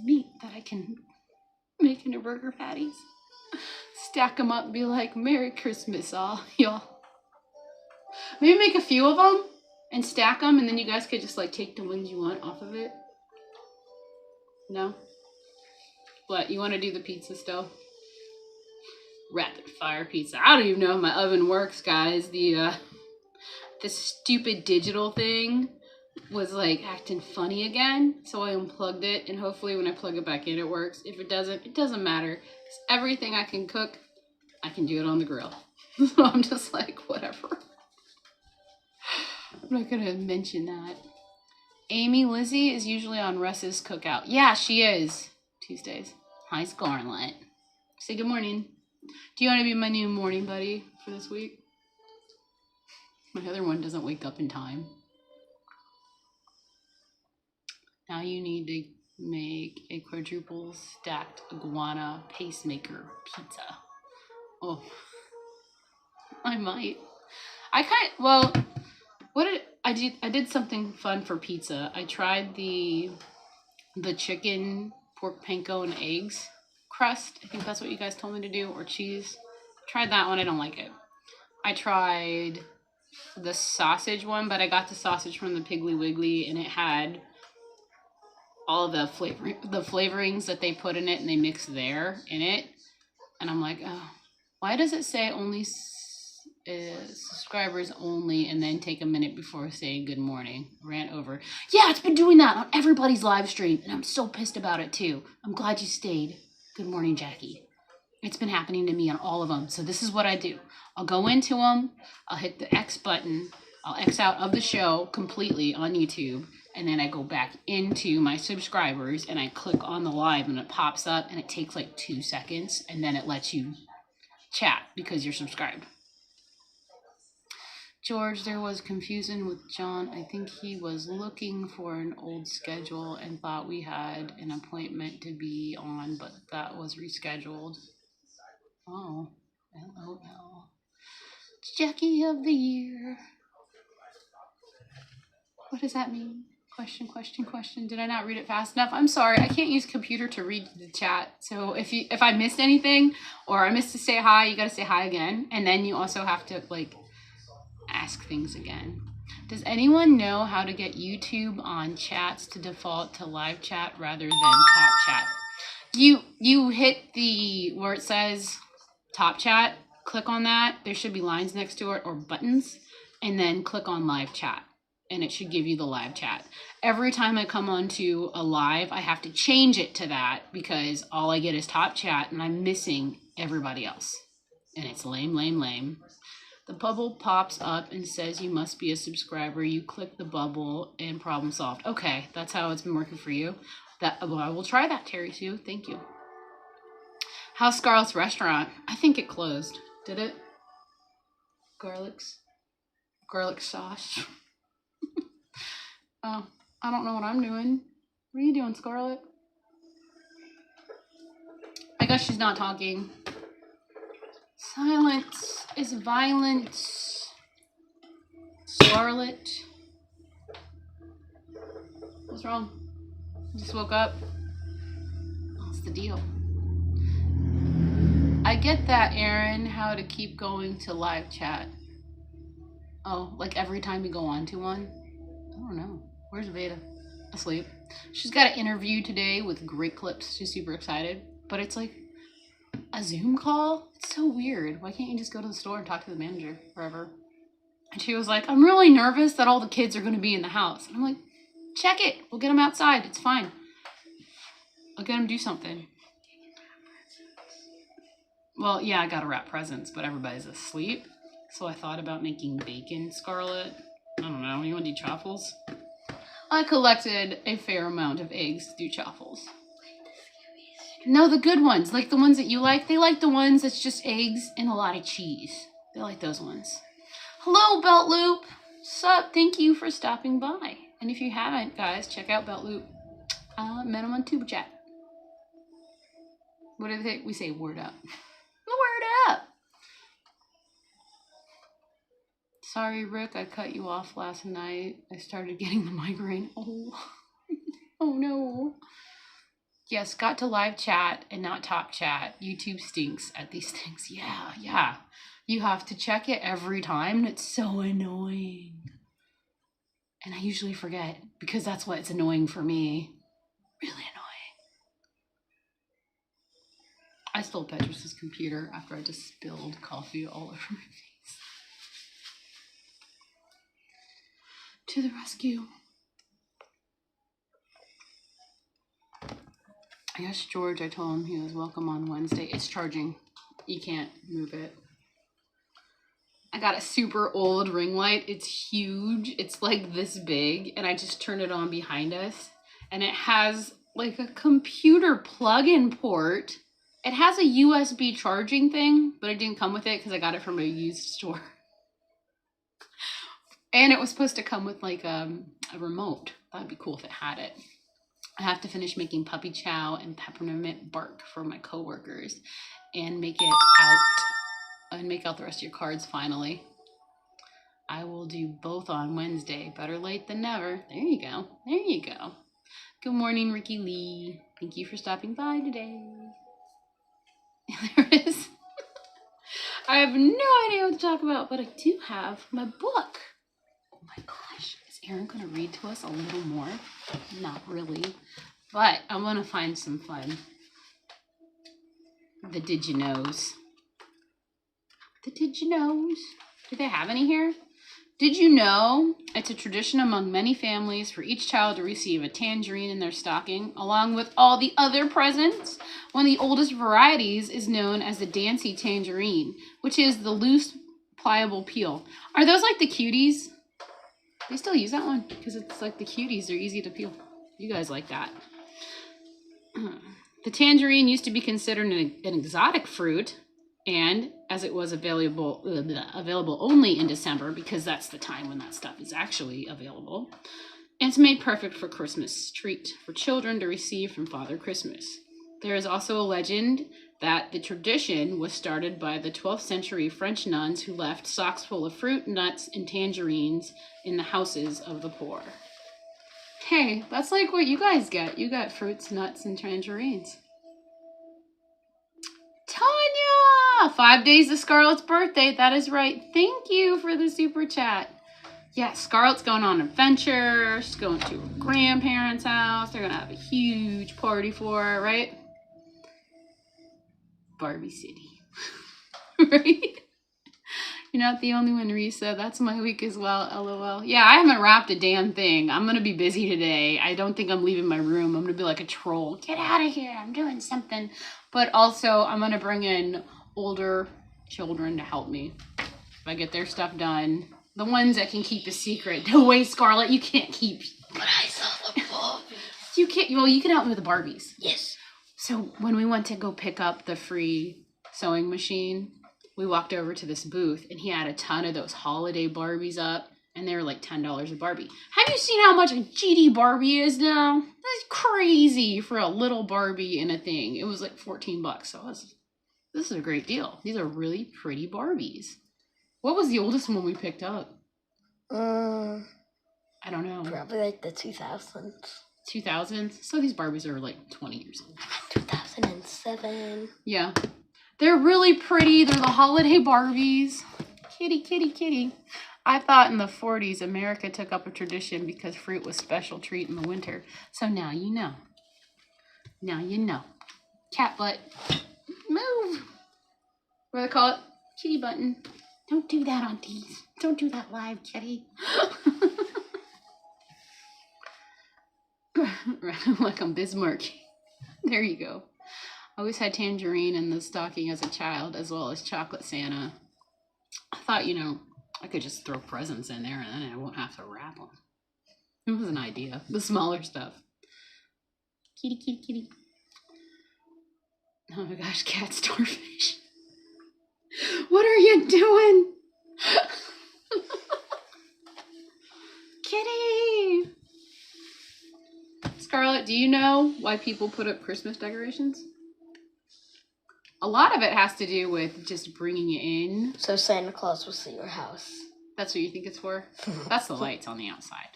[SPEAKER 1] meat that I can make into burger patties. Stack them up and be like, Merry Christmas, all y'all. Maybe make a few of them and stack them, and then you guys could just like take the ones you want off of it. No? What, you want to do the pizza still? Rapid fire pizza. I don't even know if my oven works, guys. The stupid digital thing was like acting funny again, so I unplugged it, and hopefully when I plug it back in it works. If it doesn't, it doesn't matter, because everything I can cook, I can do it on the grill. So I'm just like, whatever. I'm not gonna mention that. Amy Lizzie is usually on Russ's cookout. Yeah, she is. Tuesdays. Hi, Scarlett. Say good morning. Do you want to be my new morning buddy for this week? My other one doesn't wake up in time. Now you need to make a quadruple stacked iguana pacemaker pizza. Oh, I might. I did something fun for pizza. I tried the chicken pork panko and eggs crust. I think that's what you guys told me to do, or cheese. Tried that one. I don't like it. I tried the sausage one, but I got the sausage from the Piggly Wiggly, and it had all of the flavorings that they put in it, and they mix there in it. And I'm like, oh, why does it say only subscribers only, and then take a minute before saying good morning? Rant over. Yeah, it's been doing that on everybody's live stream, and I'm so pissed about it too. I'm glad you stayed. Good morning, Jackie. It's been happening to me on all of them. So this is what I do. I'll go into them. I'll hit the X button. I'll X out of the show completely on YouTube. And then I go back into my subscribers and I click on the live and it pops up and it takes like 2 seconds. And then it lets you chat because you're subscribed. George, there was confusion with John. I think he was looking for an old schedule and thought we had an appointment to be on, but that was rescheduled. Oh, LOL. Jackie of the year. What does that mean? Question. Did I not read it fast enough? I'm sorry. I can't use computer to read the chat. So if I missed anything or I missed to say hi, you got to say hi again. And then you also have to like ask things again. Does anyone know how to get YouTube on chats to default to live chat rather than top chat? You hit the where it says top chat, click on that. There should be lines next to it or buttons, and then click on live chat, and it should give you the live chat. Every time I come onto a live, I have to change it to that because all I get is top chat and I'm missing everybody else. And it's lame, lame, lame. The bubble pops up and says you must be a subscriber. You click the bubble and problem solved. Okay, that's how it's been working for you. Well, I will try that, Terry Sue. Thank you. How's Scarlett's restaurant? I think it closed. Did it? Garlic sauce. Oh, I don't know what I'm doing. What are you doing, Scarlett? I guess she's not talking. Silence is violence. Scarlett. What's wrong? Just woke up. What's the deal? I get that, Erin, how to keep going to live chat. Oh, like every time you go on to one? I don't know. Where's Veda? Asleep. She's got an interview today with great clips. She's super excited. But it's like a Zoom call? It's so weird. Why can't you just go to the store and talk to the manager forever? And she was like, I'm really nervous that all the kids are going to be in the house. And I'm like, check it. We'll get them outside. It's fine. I'll get them do something. Well, yeah, I got to wrap presents, but everybody's asleep. So I thought about making bacon, Scarlett. I don't know. You want to do chaffles? I collected a fair amount of eggs to do chaffles. No, the good ones. Like the ones that you like. They like the ones that's just eggs and a lot of cheese. They like those ones. Hello, Belt Loop. Sup? Thank you for stopping by. And if you haven't, guys, check out Belt Loop. Met him on Tuba Chat. What do they? We say word up. Word up. Sorry, Rick, I cut you off last night. I started getting the migraine. Oh, oh no. Yes, got to live chat and not top chat. YouTube stinks at these things. Yeah. You have to check it every time, and it's so annoying. And I usually forget because that's why it's annoying for me. Really annoying. I stole Petrus's computer after I just spilled coffee all over my face. To the rescue. Yes, George, I told him he was welcome on Wednesday. It's charging. You can't move it. I got a super old ring light. It's huge. It's like this big, and I just turned it on behind us. And it has like a computer plug-in port. It has a USB charging thing, but it didn't come with it because I got it from a used store. And it was supposed to come with like a remote. That'd be cool if it had it. I have to finish making puppy chow and peppermint bark for my coworkers and make out the rest of your cards finally. I will do both on Wednesday. Better late than never. There you go. There you go. Good morning, Ricky Lee. Thank you for stopping by today. There it is. I have no idea what to talk about, but I do have my book. Oh my gosh. Is Erin going to read to us a little more? Not really. But I want to find some fun. The Did You Knows. The Did You Knows. Do they have any here? Did you know it's a tradition among many families for each child to receive a tangerine in their stocking, along with all the other presents? One of the oldest varieties is known as the Dancy tangerine, which is the loose, pliable peel. Are those like the cuties? They still use that one because it's like the cuties. They're easy to peel. You guys like that. The tangerine used to be considered an exotic fruit, and as it was available only in December, because that's the time when that stuff is actually available, and it's made perfect for Christmas treat for children to receive from Father Christmas. There is also a legend that the tradition was started by the 12th century French nuns who left socks full of fruit, nuts, and tangerines in the houses of the poor. Hey, that's like what you guys get. You got fruits, nuts, and tangerines. Tanya! 5 days to Scarlett's birthday. That is right. Thank you for the super chat. Yeah, Scarlett's going on an adventure. She's going to her grandparents' house. They're going to have a huge party for her, right? Barbie City. Right? You're not the only one, Risa. That's my week as well, LOL. Yeah, I haven't wrapped a damn thing. I'm going to be busy today. I don't think I'm leaving my room. I'm going to be like a troll. Get out of here. I'm doing something. But also, I'm going to bring in older children to help me. If I get their stuff done. The ones that can keep a secret. No way, Scarlett. You can't keep...
[SPEAKER 2] But I saw the Barbies.
[SPEAKER 1] You can't... Well, you can help me with the Barbies.
[SPEAKER 2] Yes.
[SPEAKER 1] So, when we went to go pick up the free sewing machine... We walked over to this booth, and he had a ton of those holiday Barbies up, and they were like $10 a Barbie. Have you seen how much a GD Barbie is now? That's crazy for a little Barbie in a thing. It was like $14, so this is a great deal. These are really pretty Barbies. What was the oldest one we picked up? I don't know.
[SPEAKER 2] Probably like the 2000s.
[SPEAKER 1] 2000s? So these Barbies are like 20 years old.
[SPEAKER 2] 2007.
[SPEAKER 1] Yeah. They're really pretty. They're the holiday Barbies. Kitty, kitty, kitty. I thought in the 40s, America took up a tradition because fruit was special treat in the winter. So now you know. Now you know. Cat butt. Move. What do they call it? Kitty button. Don't do that, aunties. Don't do that live, kitty. Like I'm Bismarck. There you go. I always had tangerine in the stocking as a child, as well as chocolate Santa. I thought, you know, I could just throw presents in there and then I won't have to wrap them. It was an idea. The smaller stuff. Kitty, kitty, kitty. Oh my gosh, cat starfish. What are you doing? Kitty! Scarlett, do you know why people put up Christmas decorations? A lot of it has to do with just bringing it in.
[SPEAKER 2] So Santa Claus will see your house.
[SPEAKER 1] That's what you think it's for? That's the lights on the outside.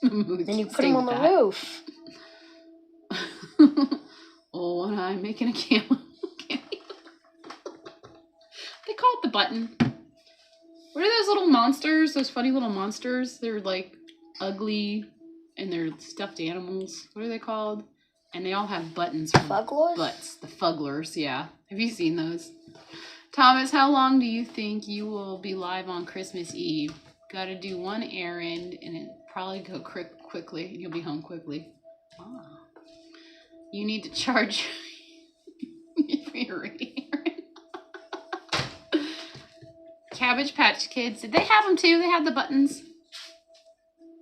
[SPEAKER 2] Then you put them on the roof.
[SPEAKER 1] Oh, and I'm making a camel. They call it the button. What are those little monsters? Those funny little monsters? They're like ugly and they're stuffed animals. What are they called? And they all have buttons for butts. The fugglers, yeah. Have you seen those? Thomas, how long do you think you will be live on Christmas Eve? Got to do one errand and it probably go quickly. You'll be home quickly. Oh. You need to charge your radiator. Cabbage Patch Kids. Did they have them too? They had the buttons.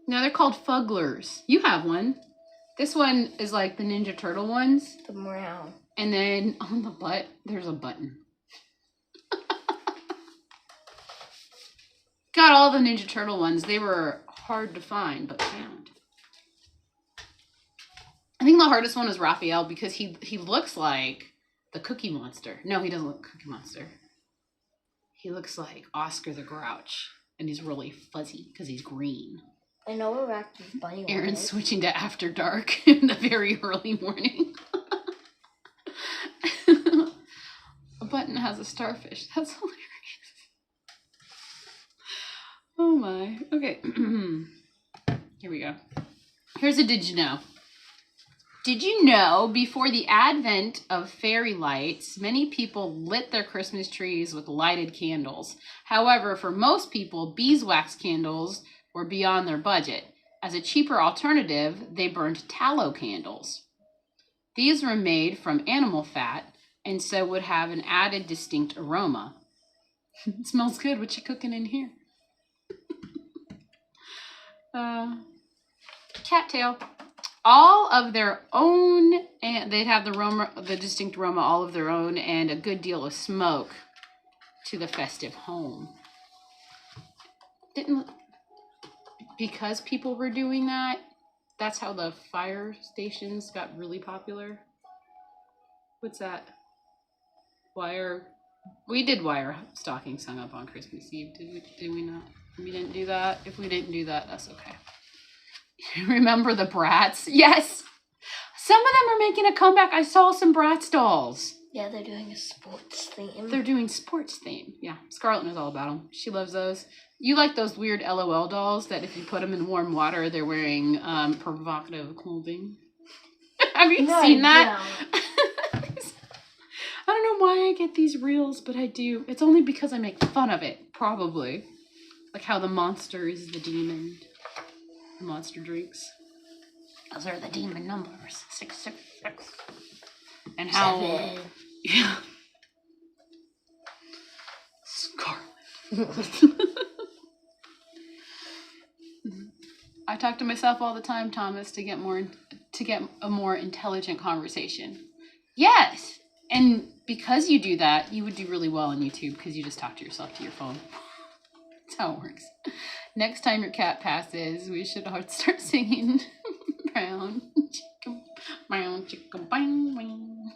[SPEAKER 1] No, they're called fugglers. You have one. This one is like the Ninja Turtle ones.
[SPEAKER 2] The brown.
[SPEAKER 1] And then on the butt, there's a button. Got all the Ninja Turtle ones. They were hard to find, but found. I think the hardest one was Raphael because he looks like the Cookie Monster. No, he doesn't look Cookie Monster. He looks like Oscar the Grouch. And he's really fuzzy because he's green.
[SPEAKER 2] I know where Racky's bunny
[SPEAKER 1] Aaron's switching to After Dark in the very early morning. A button has a starfish. That's hilarious. Oh my. Okay. Here we go. Here's a did you know. Did you know before the advent of fairy lights, many people lit their Christmas trees with lighted candles? However, for most people, beeswax candles were beyond their budget. As a cheaper alternative, they burned tallow candles. These were made from animal fat and so would have an added distinct aroma. It smells good. What you cooking in here? Cattail. All of their own, and they'd have the distinct aroma all of their own and a good deal of smoke to the festive home. Because people were doing that, that's how the fire stations got really popular. What's that? We did wire stockings hung up on Christmas Eve, did we not? We didn't do that. If we didn't do that, that's okay. Remember the Bratz? Yes! Some of them are making a comeback. I saw some Bratz dolls.
[SPEAKER 2] Yeah, they're doing a sports theme.
[SPEAKER 1] They're doing sports theme. Yeah, Scarlett knows all about them. She loves those. You like those weird LOL dolls that if you put them in warm water, they're wearing provocative clothing. Have you seen that? I don't know why I get these reels, but I do. It's only because I make fun of it, probably. Like how the monster is the demon. The monster drinks. Those are the demon numbers. 666. And how...
[SPEAKER 2] 7.
[SPEAKER 1] Yeah. Scarlet. I talk to myself all the time, Thomas, to get a more intelligent conversation. Yes, and because you do that, you would do really well on YouTube because you just talk to yourself to your phone. That's how it works. Next time your cat passes, we should start singing brown chicken, bang, bang.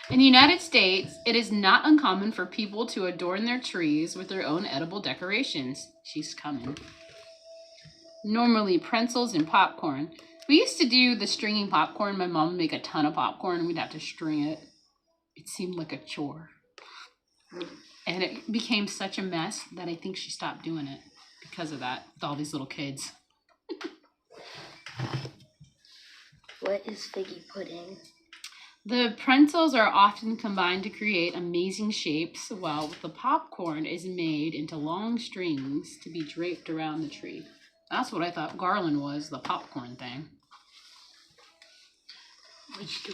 [SPEAKER 1] In the United States, it is not uncommon for people to adorn their trees with their own edible decorations. She's coming. Normally pretzels and popcorn. We used to do the stringing popcorn. My mom would make a ton of popcorn and we'd have to string it. It seemed like a chore. And it became such a mess that I think she stopped doing it because of that, with all these little kids.
[SPEAKER 2] What is figgy pudding?
[SPEAKER 1] The pretzels are often combined to create amazing shapes, while the popcorn is made into long strings to be draped around the tree. That's what I thought garland was, the popcorn thing.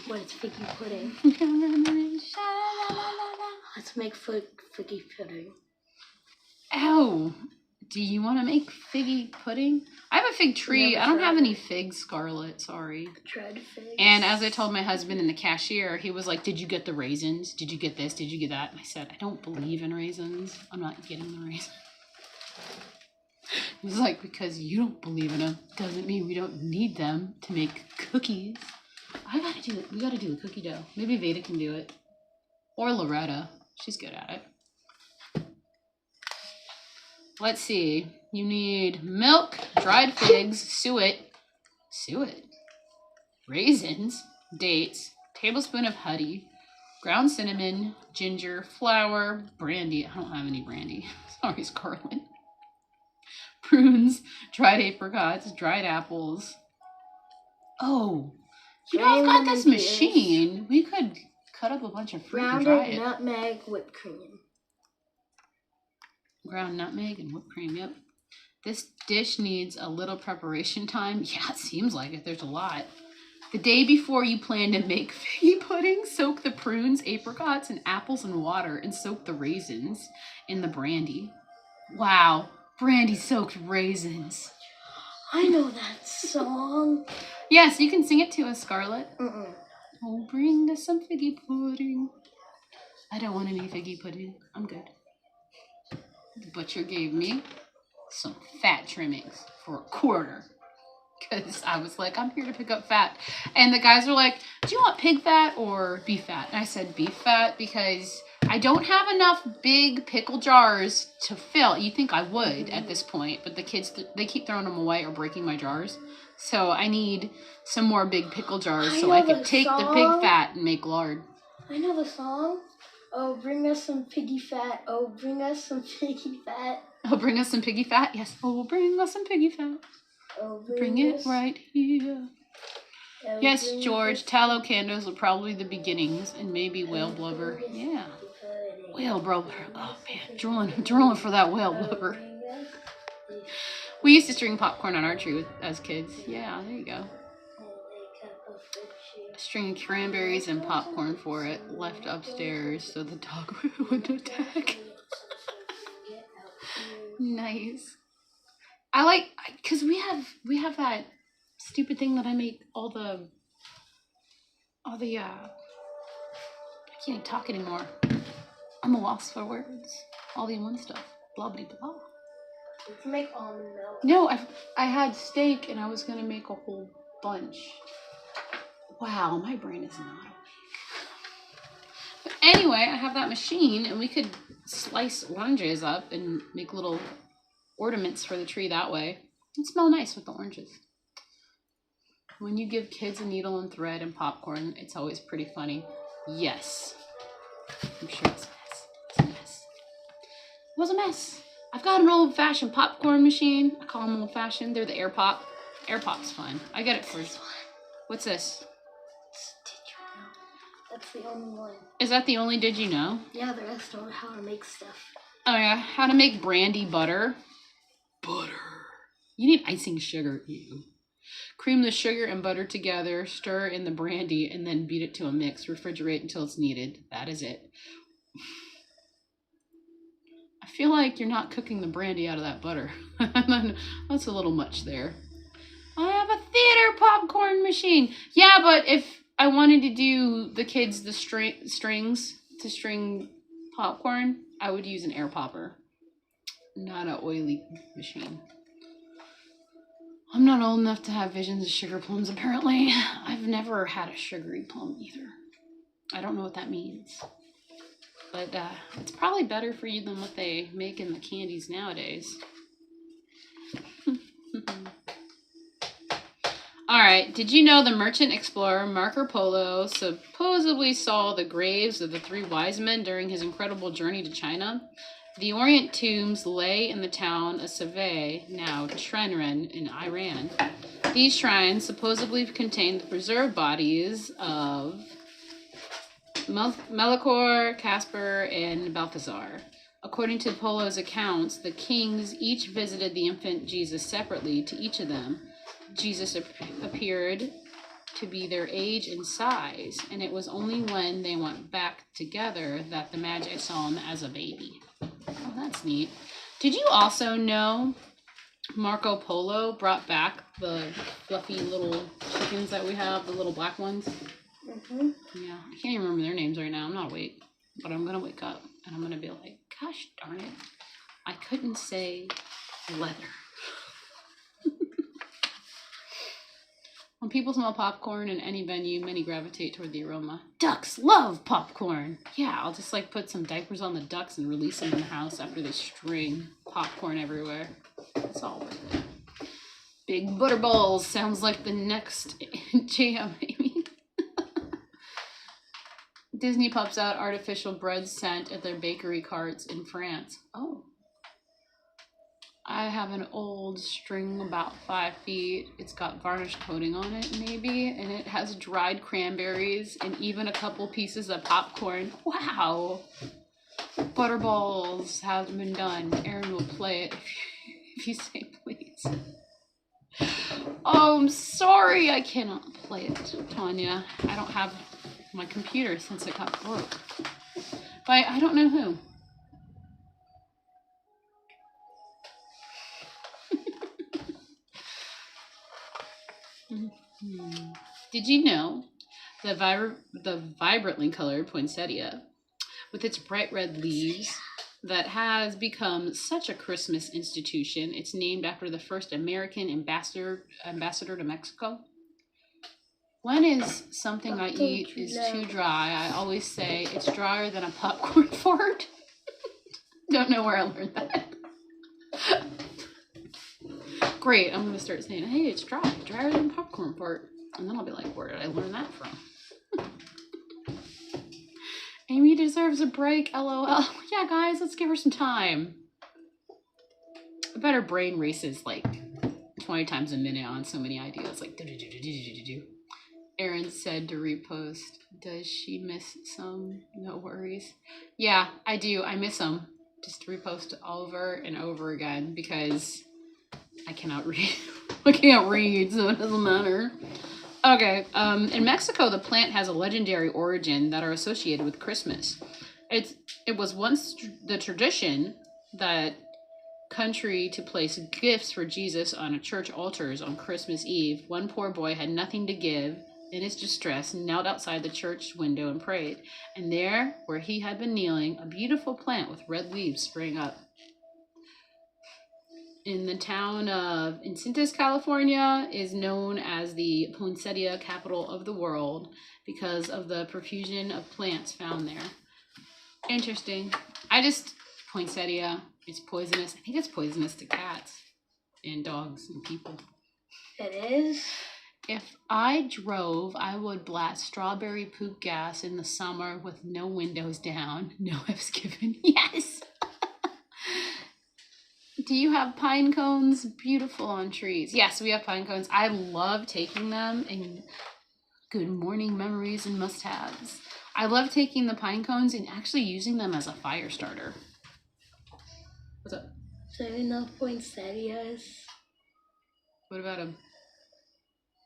[SPEAKER 2] What is figgy pudding? Let's make figgy pudding.
[SPEAKER 1] Ow! Do you want to make figgy pudding? I have a fig tree. I don't have any figs, Scarlet. Sorry.
[SPEAKER 2] Tried figs.
[SPEAKER 1] And as I told my husband and the cashier, he was like, "Did you get the raisins? Did you get this? Did you get that?" And I said, "I don't believe in raisins. I'm not getting the raisins." He was like, "Because you don't believe in them doesn't mean we don't need them to make cookies." We gotta do the cookie dough. Maybe Veda can do it. Or Loretta. She's good at it. Let's see. You need milk, dried figs, suet, raisins, dates, tablespoon of honey, ground cinnamon, ginger, flour, brandy. I don't have any brandy. Sorry, Scarlet. Prunes, dried apricots, dried apples. Oh, I've got this machine. We could cut up a bunch of fruit and dry it.
[SPEAKER 2] Nutmeg, whipped cream.
[SPEAKER 1] Ground nutmeg and whipped cream, yep. This dish needs a little preparation time. Yeah, it seems like it. There's a lot. The day before you plan to make figgy pudding, soak the prunes, apricots, and apples in water and soak the raisins in the brandy. Wow, brandy soaked raisins.
[SPEAKER 2] I know that song.
[SPEAKER 1] Yes, you can sing it to us, Scarlet.
[SPEAKER 2] Mm-mm.
[SPEAKER 1] Oh, bring us some figgy pudding. I don't want any figgy pudding. I'm good. The butcher gave me some fat trimmings for $1. Because I was like, I'm here to pick up fat. And the guys were like, do you want pig fat or beef fat? And I said beef fat because I don't have enough big pickle jars to fill. You'd think I would at this point, but the kids, they keep throwing them away or breaking my jars. So I need some more big pickle jars so I could take the pig fat and make lard.
[SPEAKER 2] I know the song. Oh, bring us some piggy fat. Oh, bring us some piggy fat.
[SPEAKER 1] Oh, bring us some piggy fat? Yes. Oh, bring us some piggy fat.
[SPEAKER 2] Oh,
[SPEAKER 1] bring it right here. Oh, yes, George. Tallow candles are probably the beginnings, and maybe whale blubber. Yeah. Whale blubber. Oh, man. Drooling for that whale blubber. We used to string popcorn on our tree as kids. Yeah, there you go. A string of cranberries and popcorn for it, left upstairs so the dog wouldn't attack. Nice. I like, because we have that stupid thing that I make all the I can't even talk anymore. I'm a loss for words. All the one stuff. Blah blah blah.
[SPEAKER 2] You can make almond milk.
[SPEAKER 1] No, I had steak and I was gonna make a whole bunch. Wow, my brain is not awake. But anyway, I have that machine and we could slice oranges up and make little ornaments for the tree that way. It'd smell nice with the oranges. When you give kids a needle and thread and popcorn, it's always pretty funny. Yes. I'm sure it's nice. was a mess. I've got an old-fashioned popcorn machine. I call them old-fashioned. They're the Air Pop. Air Pop's fun. I get it for... What's this?
[SPEAKER 2] Did you know? That's the only one.
[SPEAKER 1] Is that the only did you know?
[SPEAKER 2] Yeah, the rest don't know how to make stuff.
[SPEAKER 1] Oh yeah, how to make brandy butter. Butter. You need icing sugar. Ew. Cream the sugar and butter together, stir in the brandy, and then beat it to a mix. Refrigerate until it's needed. That is it. I feel like you're not cooking the brandy out of that butter. That's a little much there. I have a theater popcorn machine. Yeah, but if I wanted to do the kids the strings to string popcorn, I would use an air popper, not an oily machine. I'm not old enough to have visions of sugar plums, apparently. I've never had a sugary plum either. I don't know what that means. But it's probably better for you than what they make in the candies nowadays. Alright, did you know the merchant explorer Marco Polo supposedly saw the graves of the 3 wise men during his incredible journey to China? The Orient tombs lay in the town of Save, now Trenren, in Iran. These shrines supposedly contained the preserved bodies of Melchior, Caspar, and Balthazar. According to Polo's accounts, the kings each visited the infant Jesus separately. To each of them, Jesus appeared to be their age and size, and it was only when they went back together that the Magi saw him as a baby. Oh, that's neat. Did you also know Marco Polo brought back the fluffy little chickens that we have, the little black ones?
[SPEAKER 2] Mm-hmm.
[SPEAKER 1] Yeah, I can't even remember their names right now. I'm not awake, but I'm going to wake up, and I'm going to be like, gosh darn it, I couldn't say leather. When people smell popcorn in any venue, many gravitate toward the aroma. Ducks love popcorn. Yeah, I'll just like put some diapers on the ducks and release them in the house after they string popcorn everywhere. It's all worth it. Big butterballs sounds like the next jam, maybe. Disney pups out artificial bread scent at their bakery carts in France. Oh. I have an old string about 5 feet. It's got varnish coating on it, maybe, and it has dried cranberries and even a couple pieces of popcorn. Wow! Butterballs have been done. Aaron will play it if you say please. Oh, I'm sorry. I cannot play it, Tanya. I don't have my computer since it got broke. But I don't know who. Did you know the vibrantly colored poinsettia, with its bright red leaves, that has become such a Christmas institution? It's named after the first American ambassador to Mexico. When is something I eat is too dry, I always say it's drier than a popcorn fart. Don't know where I learned that. Great, I'm going to start saying, hey, it's drier than popcorn fart. And then I'll be like, where did I learn that from? Amy deserves a break, LOL. Yeah, guys, let's give her some time. I bet her brain races like 20 times a minute on so many ideas. Like, do-do-do-do-do-do-do. Erin said to repost. Does she miss some? No worries. Yeah, I do. I miss them. Just repost over and over again because I cannot read. I can't read, so it doesn't matter. Okay, in Mexico, the plant has a legendary origin that are associated with Christmas. It was once the tradition that country to place gifts for Jesus on a church altars on Christmas Eve. One poor boy had nothing to give. In his distress, knelt outside the church window and prayed. And there, where he had been kneeling, a beautiful plant with red leaves sprang up. In the town of Encinitas, California, is known as the poinsettia capital of the world because of the profusion of plants found there. Interesting. Poinsettia, it's poisonous. I think it's poisonous to cats and dogs and people.
[SPEAKER 2] It is?
[SPEAKER 1] If I drove, I would blast strawberry poop gas in the summer with no windows down. No ifs given. Yes! Do you have pine cones? Beautiful on trees. Yes, we have pine cones. I love taking them in good morning memories and must-haves. I love taking the pine cones and actually using them as a fire starter. What's up?
[SPEAKER 2] So enough poinsettias.
[SPEAKER 1] What about them?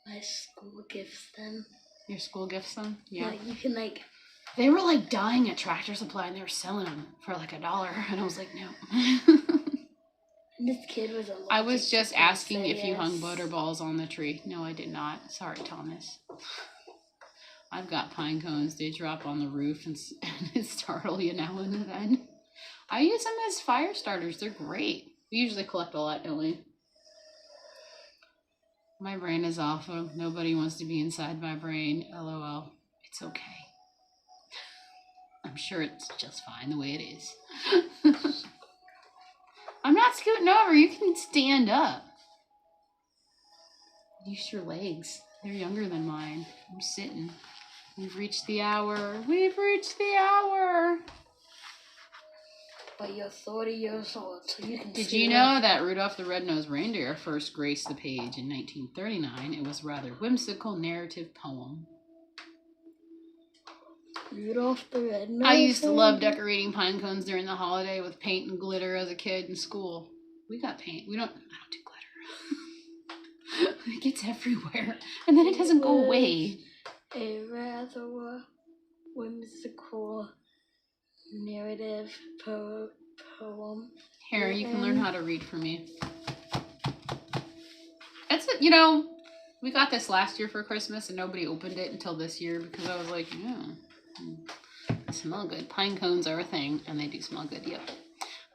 [SPEAKER 2] My school gifts them.
[SPEAKER 1] Your school gifts them? Yeah.
[SPEAKER 2] You can like.
[SPEAKER 1] They were like dying at Tractor Supply and they were selling them for like $1. And I was like, no.
[SPEAKER 2] This kid was
[SPEAKER 1] I was just asking if you hung butterballs on the tree. No, I did not. Sorry, Thomas. I've got pine cones. They drop on the roof and startle you now and then. I use them as fire starters. They're great. We usually collect a lot, don't we? My brain is awful. Nobody wants to be inside my brain. LOL. It's okay. I'm sure it's just fine the way it is. I'm not scooting over. You can stand up. Use your legs. They're younger than mine. I'm sitting. We've reached the hour. We've reached the hour.
[SPEAKER 2] But you're 30 years old, so you can.
[SPEAKER 1] Did you know that Rudolph the Red-Nosed Reindeer first graced the page in 1939? It was a rather whimsical narrative poem.
[SPEAKER 2] Rudolph the Red-Nosed.
[SPEAKER 1] I used to love decorating pine cones during the holiday with paint and glitter as a kid in school. We got paint. I don't do glitter. It gets everywhere. And then it doesn't go away.
[SPEAKER 2] A rather whimsical narrative poem.
[SPEAKER 1] Here, you can learn how to read for me. That's it. You know, we got this last year for Christmas and nobody opened it until this year because I was like, yeah, they smell good. Pine cones are a thing and they do smell good. Yep.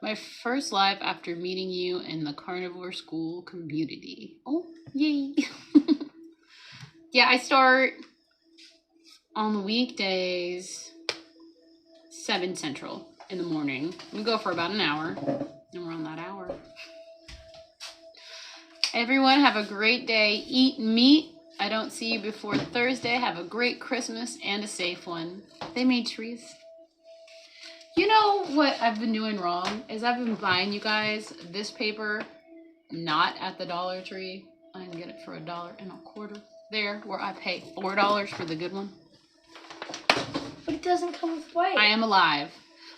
[SPEAKER 1] My first live after meeting you in the carnivore school community. Oh, yay. Yeah, I start on the weekdays 7 Central in the morning. We go for about an hour, and we're on that hour. Everyone have a great day. Eat meat. I don't see you before Thursday. Have a great Christmas and a safe one. They made trees. You know what I've been doing wrong is I've been buying you guys this paper not at the Dollar Tree. I can get it for $1.25 there, where I pay $4 for the good one.
[SPEAKER 2] But it doesn't come with white.
[SPEAKER 1] I am alive.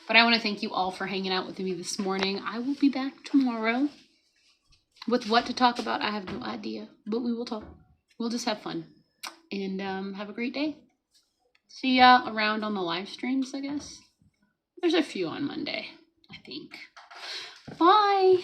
[SPEAKER 1] But I want to thank you all for hanging out with me this morning. I will be back tomorrow. With what to talk about, I have no idea. But we will talk. We'll just have fun. And have a great day. See ya around on the live streams, I guess. There's a few on Monday, I think. Bye.